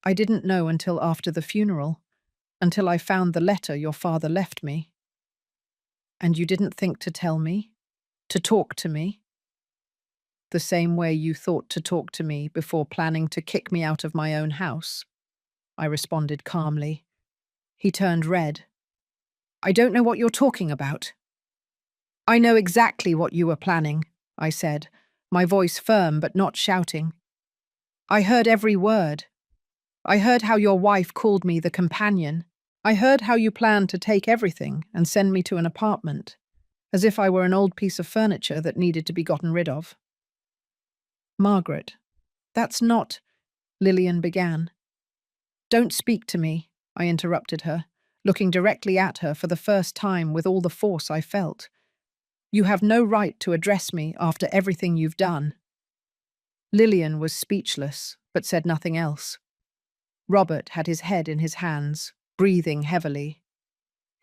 I didn't know until after the funeral, until I found the letter your father left me." "And you didn't think to tell me? To talk to me?" "The same way you thought to talk to me before planning to kick me out of my own house," I responded calmly. He turned red. "I don't know what you're talking about." "I know exactly what you were planning," I said, my voice firm but not shouting. "I heard every word. I heard how your wife called me the companion. I heard how you planned to take everything and send me to an apartment, as if I were an old piece of furniture that needed to be gotten rid of." "Margaret, that's not—" Lillian began. "Don't speak to me," I interrupted her, looking directly at her for the first time with all the force I felt. "You have no right to address me after everything you've done." Lillian was speechless, but said nothing else. Robert had his head in his hands, breathing heavily.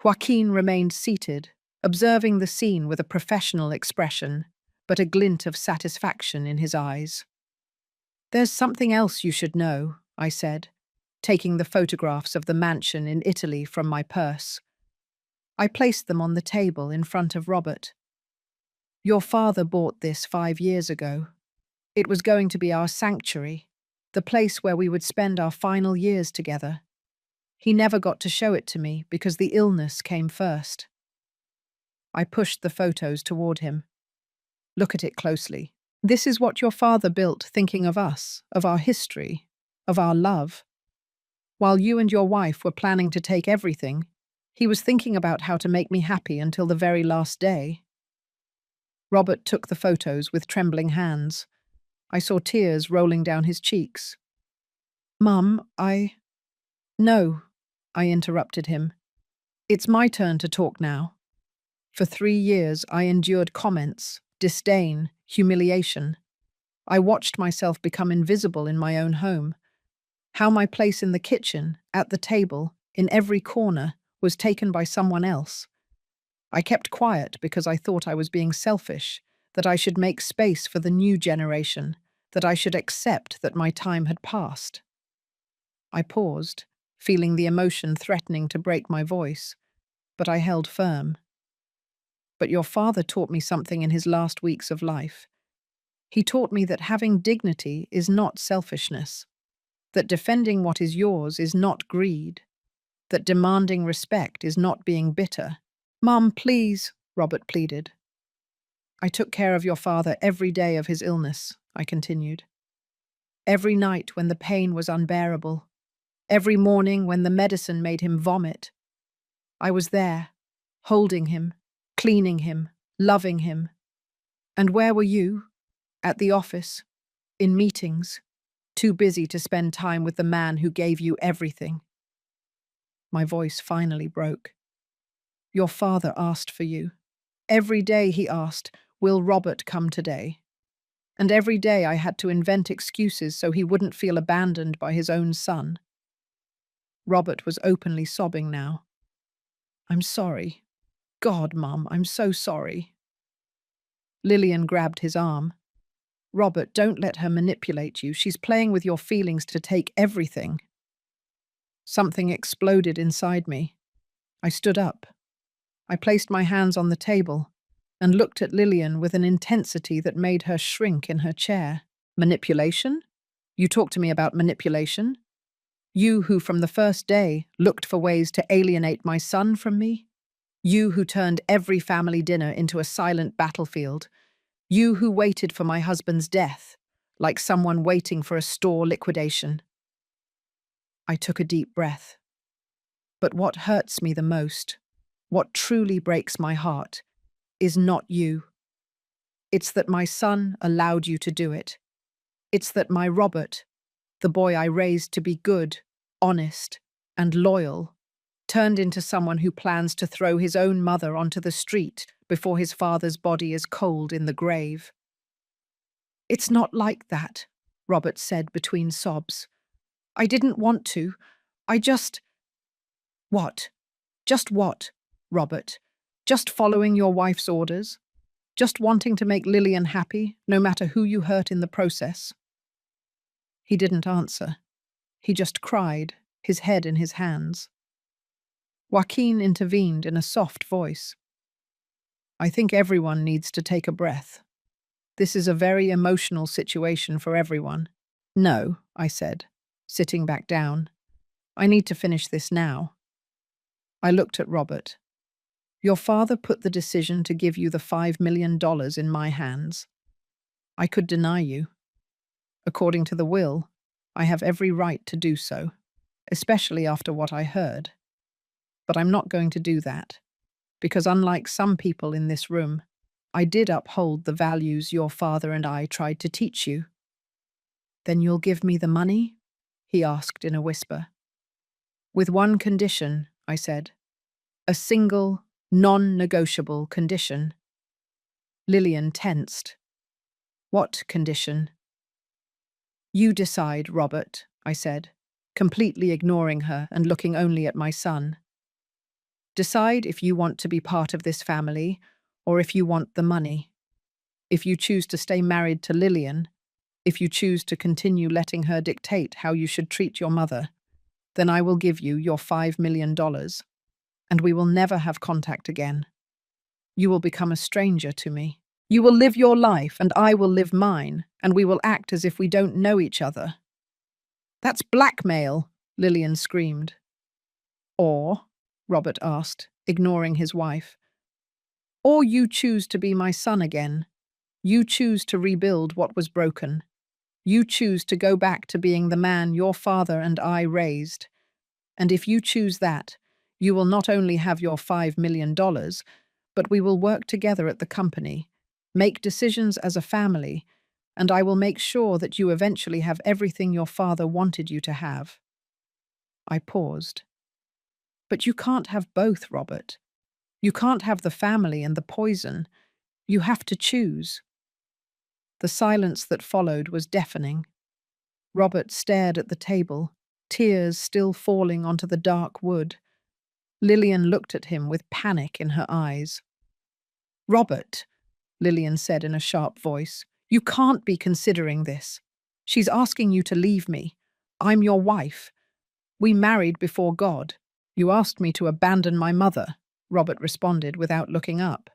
Joaquin remained seated, observing the scene with a professional expression, but a glint of satisfaction in his eyes. "There's something else you should know," I said, taking the photographs of the mansion in Italy from my purse. I placed them on the table in front of Robert. "Your father bought this 5 years ago. It was going to be our sanctuary, the place where we would spend our final years together. He never got to show it to me because the illness came first." I pushed the photos toward him. "Look at it closely. This is what your father built thinking of us, of our history, of our love. While you and your wife were planning to take everything, he was thinking about how to make me happy until the very last day." Robert took the photos with trembling hands. I saw tears rolling down his cheeks. "Mum, No," I interrupted him. "It's my turn to talk now. For 3 years I endured comments, disdain, humiliation. I watched myself become invisible in my own home. How my place in the kitchen, at the table, in every corner, was taken by someone else. I kept quiet because I thought I was being selfish, that I should make space for the new generation, that I should accept that my time had passed." I paused, feeling the emotion threatening to break my voice, but I held firm. "But your father taught me something in his last weeks of life. He taught me that having dignity is not selfishness, that defending what is yours is not greed, that demanding respect is not being bitter." "Mum, please," Robert pleaded. "I took care of your father every day of his illness," I continued. "Every night when the pain was unbearable, every morning when the medicine made him vomit. I was there, holding him, cleaning him, loving him. And where were you? At the office, in meetings, too busy to spend time with the man who gave you everything." My voice finally broke. "Your father asked for you. Every day he asked, 'Will Robert come today?' And every day I had to invent excuses so he wouldn't feel abandoned by his own son. Robert was openly sobbing now. I'm sorry. God, Mum, I'm so sorry. Lillian grabbed his arm. Robert, don't let her manipulate you. She's playing with your feelings to take everything. Something exploded inside me. I stood up. I placed my hands on the table and looked at Lillian with an intensity that made her shrink in her chair. Manipulation? You talk to me about manipulation? You who from the first day looked for ways to alienate my son from me? You who turned every family dinner into a silent battlefield? You who waited for my husband's death, like someone waiting for a store liquidation? I took a deep breath. But what hurts me the most, what truly breaks my heart, is not you. It's that my son allowed you to do it. It's that my Robert, the boy I raised to be good, honest, and loyal, turned into someone who plans to throw his own mother onto the street before his father's body is cold in the grave. It's not like that, Robert said between sobs. I didn't want to. I just… What? Just what, Robert? Just following your wife's orders? Just wanting to make Lillian happy, no matter who you hurt in the process? He didn't answer. He just cried, his head in his hands. Joaquin intervened in a soft voice. I think everyone needs to take a breath. This is a very emotional situation for everyone. No, I said, sitting back down. I need to finish this now. I looked at Robert. Your father put the decision to give you the $5 million in my hands. I could deny you. According to the will, I have every right to do so, especially after what I heard. But I'm not going to do that, because unlike some people in this room, I did uphold the values your father and I tried to teach you. Then you'll give me the money? He asked in a whisper. With one condition, I said. A single, non-negotiable condition. Lillian tensed. What condition? You decide, Robert, I said, completely ignoring her and looking only at my son. Decide if you want to be part of this family or if you want the money. If you choose to stay married to Lillian, if you choose to continue letting her dictate how you should treat your mother, then I will give you your $5 million, and we will never have contact again. You will become a stranger to me. You will live your life, and I will live mine, and we will act as if we don't know each other. That's blackmail, Lillian screamed. Or, Robert asked, ignoring his wife, or you choose to be my son again. You choose to rebuild what was broken. You choose to go back to being the man your father and I raised. And if you choose that, you will not only have your $5 million, but we will work together at the company, make decisions as a family, and I will make sure that you eventually have everything your father wanted you to have. I paused. But you can't have both, Robert. You can't have the family and the poison. You have to choose. The silence that followed was deafening. Robert stared at the table, tears still falling onto the dark wood. Lillian looked at him with panic in her eyes. Robert, Lillian said in a sharp voice, you can't be considering this. She's asking you to leave me. I'm your wife. We married before God. You asked me to abandon my mother, Robert responded without looking up.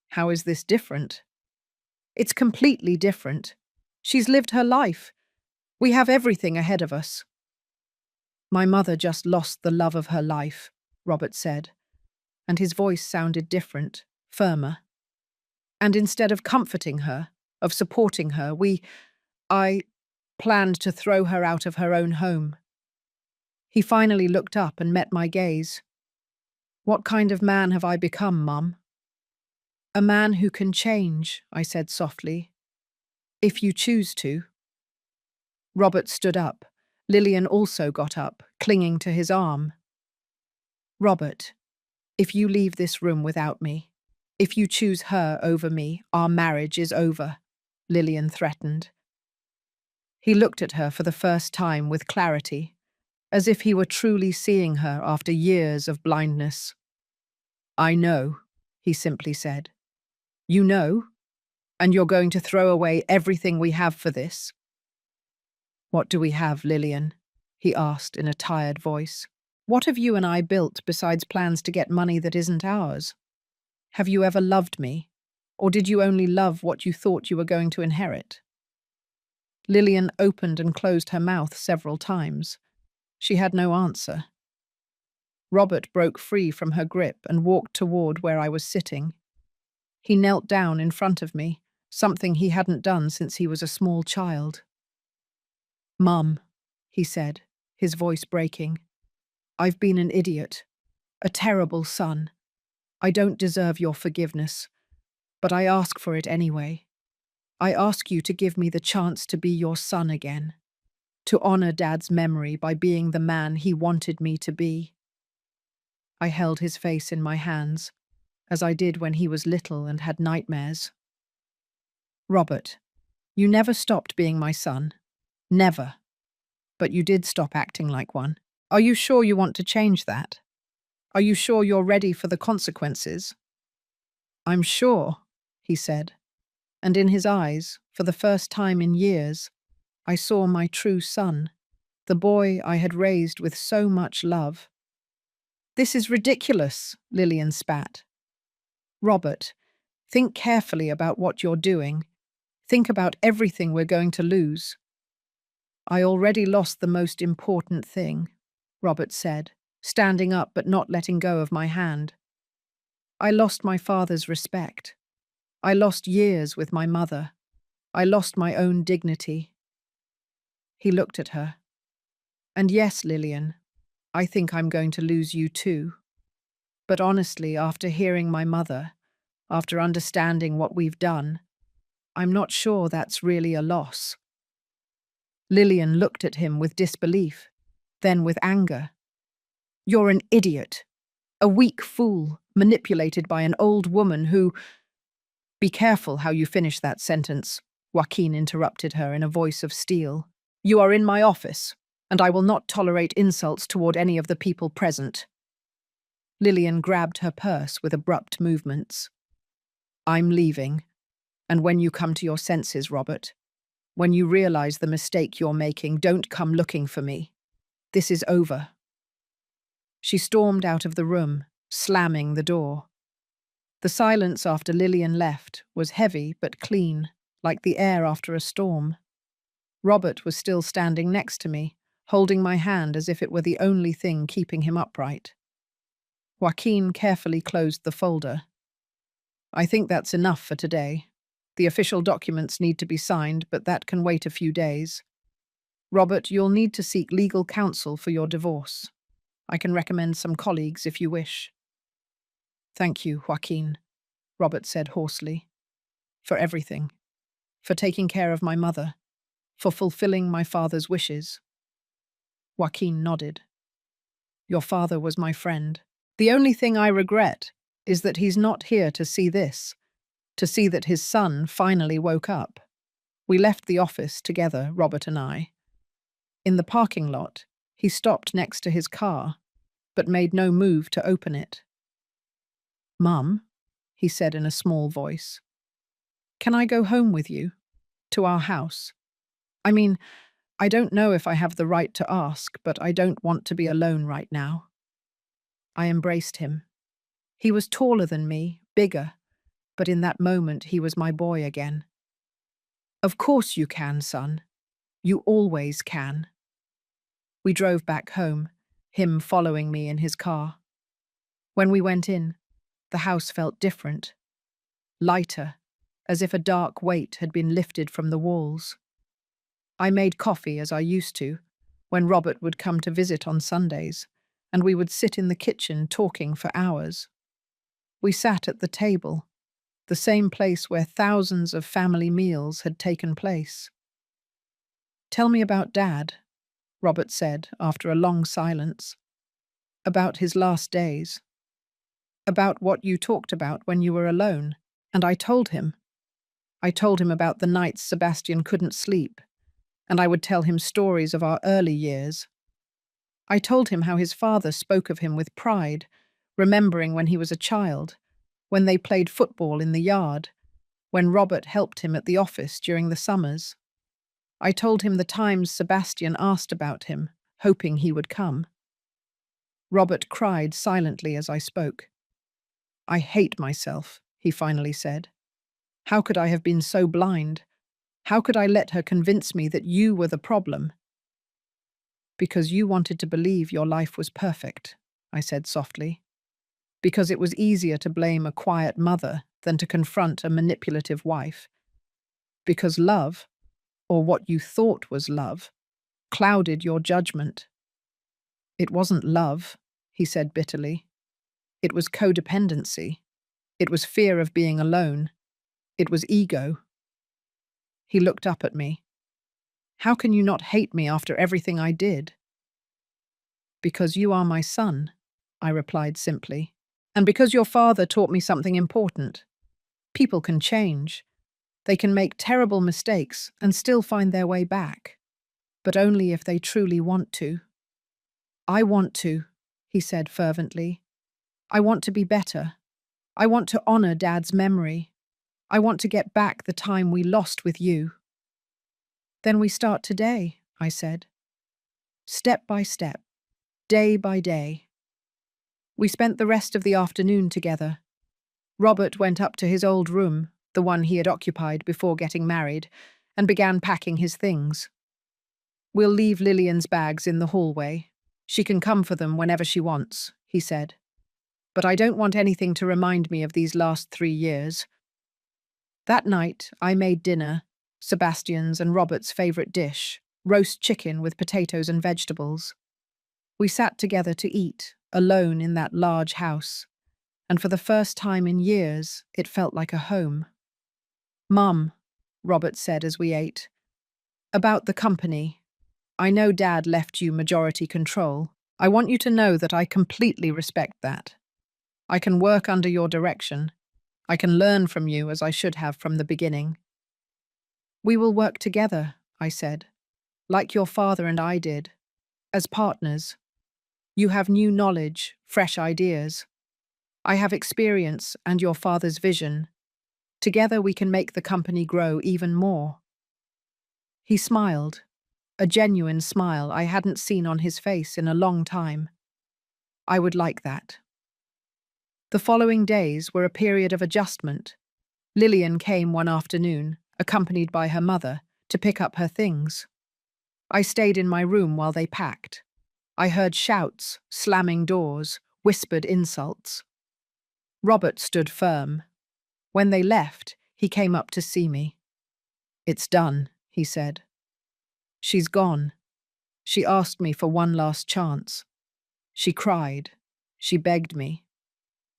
How is this different? It's completely different. She's lived her life. We have everything ahead of us. My mother just lost the love of her life, Robert said, and his voice sounded different, firmer. And instead of comforting her, of supporting her, I planned to throw her out of her own home. He finally looked up and met my gaze. What kind of man have I become, Mum? A man who can change, I said softly. If you choose to. Robert stood up. Lillian also got up, clinging to his arm. Robert, if you leave this room without me, if you choose her over me, our marriage is over. Lillian threatened. He looked at her for the first time with clarity, as if he were truly seeing her after years of blindness. "I know," he simply said. "You know? And you're going to throw away everything we have for this?" "What do we have, Lillian?" he asked in a tired voice. "What have you and I built besides plans to get money that isn't ours? Have you ever loved me? Or did you only love what you thought you were going to inherit?" Lillian opened and closed her mouth several times. She had no answer. Robert broke free from her grip and walked toward where I was sitting. He knelt down in front of me, something he hadn't done since he was a small child. "Mum," he said, his voice breaking, "I've been an idiot, a terrible son. I don't deserve your forgiveness, but I ask for it anyway. I ask you to give me the chance to be your son again, to honor Dad's memory by being the man he wanted me to be." I held his face in my hands, as I did when he was little and had nightmares. "Robert, you never stopped being my son. Never. But you did stop acting like one. Are you sure you want to change that? Are you sure you're ready for the consequences?" "I'm sure," he said, and in his eyes, for the first time in years, I saw my true son, the boy I had raised with so much love. "This is ridiculous," Lillian spat. "Robert, think carefully about what you're doing. Think about everything we're going to lose." "I already lost the most important thing," Robert said, standing up but not letting go of my hand. "I lost my father's respect. I lost years with my mother. I lost my own dignity." He looked at her. "And yes, Lillian, I think I'm going to lose you too. But honestly, after hearing my mother, after understanding what we've done, I'm not sure that's really a loss." Lillian looked at him with disbelief, then with anger. "You're an idiot, a weak fool, manipulated by an old woman who—" "Be careful how you finish that sentence," Joaquin interrupted her in a voice of steel. "You are in my office, and I will not tolerate insults toward any of the people present." Lillian grabbed her purse with abrupt movements. "I'm leaving, and when you come to your senses, Robert, when you realize the mistake you're making, don't come looking for me. This is over." She stormed out of the room, slamming the door. The silence after Lillian left was heavy but clean, like the air after a storm. Robert was still standing next to me, holding my hand as if it were the only thing keeping him upright. Joaquin carefully closed the folder. "I think that's enough for today. The official documents need to be signed, but that can wait a few days. Robert, you'll need to seek legal counsel for your divorce. I can recommend some colleagues if you wish." "Thank you, Joaquin," Robert said hoarsely. "For everything. For taking care of my mother. For fulfilling my father's wishes." Joaquin nodded. "Your father was my friend. The only thing I regret is that he's not here to see this, to see that his son finally woke up." We left the office together, Robert and I. In the parking lot, he stopped next to his car, but made no move to open it. "Mum," he said in a small voice, "can I go home with you? To our house? I mean, I don't know if I have the right to ask, but I don't want to be alone right now." I embraced him. He was taller than me, bigger, but in that moment he was my boy again. "Of course you can, son. You always can." We drove back home, him following me in his car. When we went in, the house felt different, lighter, as if a dark weight had been lifted from the walls. I made coffee as I used to, when Robert would come to visit on Sundays, and we would sit in the kitchen talking for hours. We sat at the table, the same place where thousands of family meals had taken place. "Tell me about Dad," Robert said after a long silence. "About his last days. About what you talked about when you were alone." And I told him. I told him about the nights Sebastian couldn't sleep, and I would tell him stories of our early years. I told him how his father spoke of him with pride, remembering when he was a child, when they played football in the yard, when Robert helped him at the office during the summers. I told him the times Sebastian asked about him, hoping he would come. Robert cried silently as I spoke. "I hate myself," he finally said. "How could I have been so blind? How could I let her convince me that you were the problem?" "Because you wanted to believe your life was perfect," I said softly. "Because it was easier to blame a quiet mother than to confront a manipulative wife. Because love, or what you thought was love, clouded your judgment." "It wasn't love," he said bitterly. "It was codependency. It was fear of being alone. It was ego." He looked up at me. "How can you not hate me after everything I did?" "Because you are my son," I replied simply. "And because your father taught me something important. People can change. They can make terrible mistakes and still find their way back. But only if they truly want to." "I want to," he said fervently. "I want to be better. I want to honor Dad's memory. I want to get back the time we lost with you." "Then we start today," I said. "Step by step, day by day." We spent the rest of the afternoon together. Robert went up to his old room, the one he had occupied before getting married, and began packing his things. "We'll leave Lillian's bags in the hallway. She can come for them whenever she wants," he said. "But I don't want anything to remind me of these last 3 years." That night, I made dinner, Sebastian's and Robert's favorite dish, roast chicken with potatoes and vegetables. We sat together to eat, alone in that large house, and for the first time in years, it felt like a home. "Mum," Robert said as we ate, "about the company. I know Dad left you majority control. I want you to know that I completely respect that. I can work under your direction. I can learn from you as I should have from the beginning." "We will work together," I said, "like your father and I did, as partners. You have new knowledge, fresh ideas. I have experience and your father's vision. Together we can make the company grow even more." He smiled, a genuine smile I hadn't seen on his face in a long time. "I would like that." The following days were a period of adjustment. Lillian came one afternoon, accompanied by her mother, to pick up her things. I stayed in my room while they packed. I heard shouts, slamming doors, whispered insults. Robert stood firm. When they left, he came up to see me. "It's done," he said. "She's gone. She asked me for one last chance. She cried. She begged me.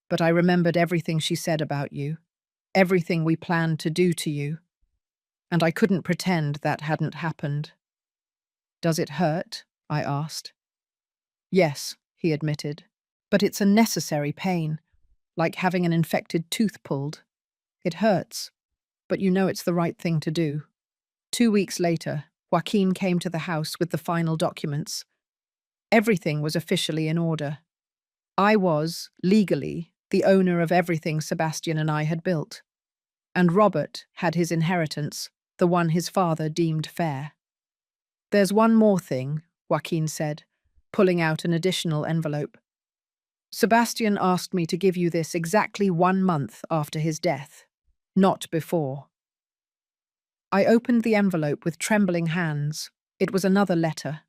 But I remembered everything she said about you, everything we planned to do to you, and I couldn't pretend that hadn't happened." "Does it hurt?" I asked. "Yes," he admitted, "but it's a necessary pain, like having an infected tooth pulled. It hurts, but you know it's the right thing to do." 2 weeks later, Joaquin came to the house with the final documents. Everything was officially in order. I was, legally, the owner of everything Sebastian and I had built. And Robert had his inheritance, the one his father deemed fair. "There's one more thing," Joaquin said, pulling out an additional envelope. "Sebastian asked me to give you this exactly 1 month after his death, not before." I opened the envelope with trembling hands. It was another letter.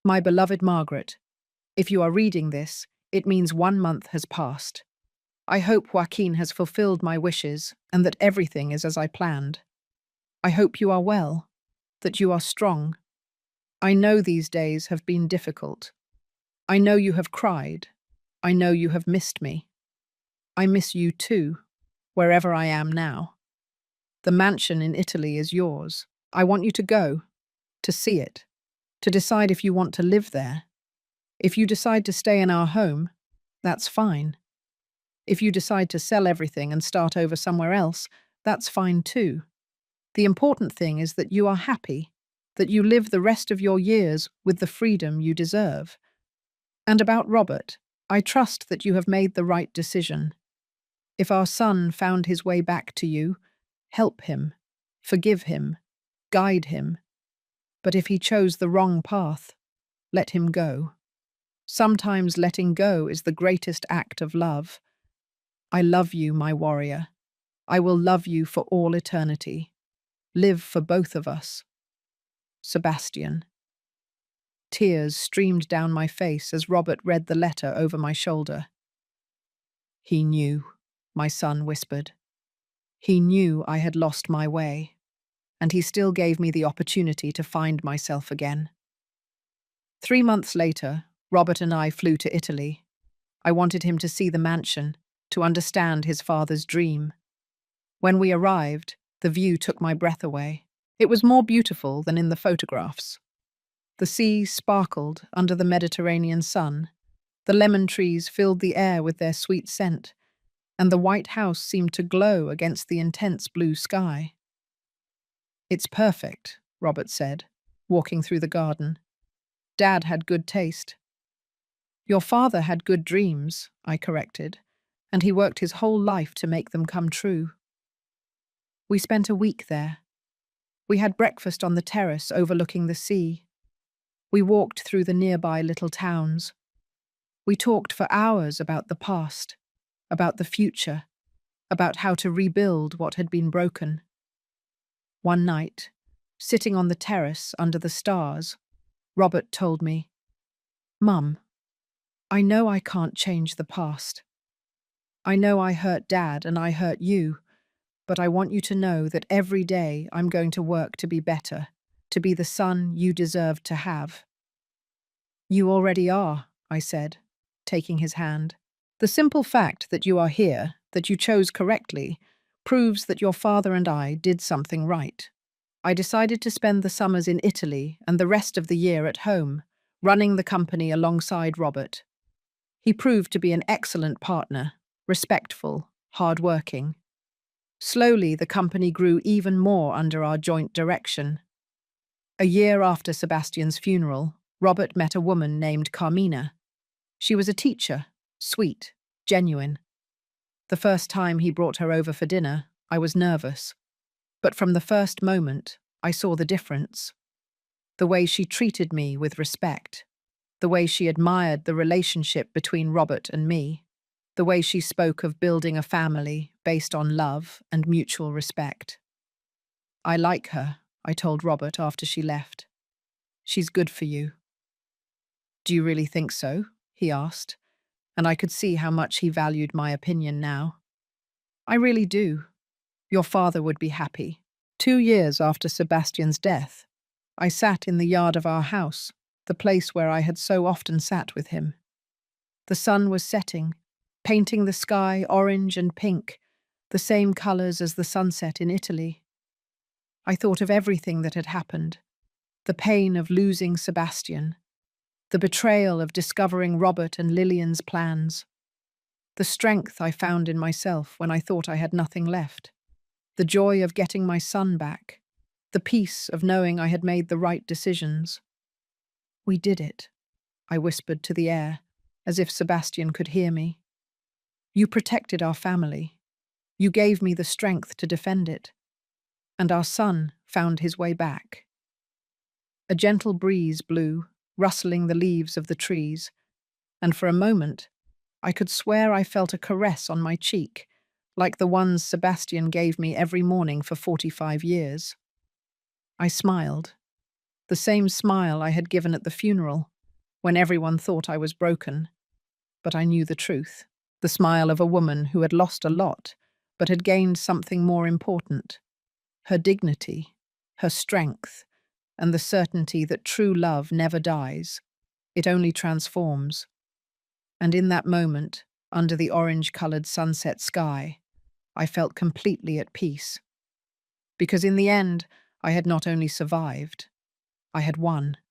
"My beloved Margaret, if you are reading this, it means 1 month has passed. I hope Joaquin has fulfilled my wishes and that everything is as I planned. I hope you are well, that you are strong. I know these days have been difficult. I know you have cried. I know you have missed me. I miss you too, wherever I am now. The mansion in Italy is yours. I want you to go, to see it, to decide if you want to live there. If you decide to stay in our home, that's fine. If you decide to sell everything and start over somewhere else, That's fine too. The important thing is that you are happy, that you live the rest of your years with the freedom you deserve. And about Robert, I trust that you have made the right decision. If our son found his way back to you, help him, forgive him, guide him. But if he chose the wrong path, let him go. Sometimes letting go is the greatest act of love. I love you, my warrior. I will love you for all eternity. Live for both of us. Sebastian. Tears streamed down my face as Robert read the letter over my shoulder. He knew, my son whispered. He knew I had lost my way, and he still gave me the opportunity to find myself again. 3 months later, Robert and I flew to Italy. I wanted him to see the mansion, to understand his father's dream. When we arrived, the view took my breath away. It was more beautiful than in the photographs. The sea sparkled under the Mediterranean sun. The lemon trees filled the air with their sweet scent, and the White House seemed to glow against the intense blue sky. It's perfect, Robert said, walking through the garden. Dad had good taste. Your father had good dreams, I corrected, and he worked his whole life to make them come true. We spent a week there. We had breakfast on the terrace overlooking the sea. We walked through the nearby little towns. We talked for hours about the past, about the future, about how to rebuild what had been broken. One night, sitting on the terrace under the stars, Robert told me, Mum, I know I can't change the past. I know I hurt Dad and I hurt you, but I want you to know that every day I'm going to work to be better, to be the son you deserved to have. You already are, I said, taking his hand. The simple fact that you are here, that you chose correctly, proves that your father and I did something right. I decided to spend the summers in Italy and the rest of the year at home, running the company alongside Robert. He proved to be an excellent partner, respectful, hard-working. Slowly, the company grew even more under our joint direction. A year after Sebastian's funeral, Robert met a woman named Carmina. She was a teacher, sweet, genuine. The first time he brought her over for dinner, I was nervous. But from the first moment, I saw the difference. The way she treated me with respect, the way she admired the relationship between Robert and me, the way she spoke of building a family based on love and mutual respect. I like her, I told Robert after she left. She's good for you. Do you really think so? He asked, and I could see how much he valued my opinion now. I really do. Your father would be happy. 2 years after Sebastian's death, I sat in the yard of our house, the place where I had so often sat with him. The sun was setting, painting the sky orange and pink, the same colours as the sunset in Italy. I thought of everything that had happened, the pain of losing Sebastian, the betrayal of discovering Robert and Lillian's plans, the strength I found in myself when I thought I had nothing left, the joy of getting my son back, the peace of knowing I had made the right decisions. We did it, I whispered to the air, as if Sebastian could hear me. You protected our family. You gave me the strength to defend it. And our son found his way back. A gentle breeze blew, rustling the leaves of the trees, and for a moment, I could swear I felt a caress on my cheek, like the ones Sebastian gave me every morning for 45 years. I smiled, the same smile I had given at the funeral, when everyone thought I was broken. But I knew the truth, the smile of a woman who had lost a lot, but had gained something more important. Her dignity, her strength, and the certainty that true love never dies. It only transforms. And in that moment, under the orange-coloured sunset sky, I felt completely at peace. Because in the end, I had not only survived, I had won.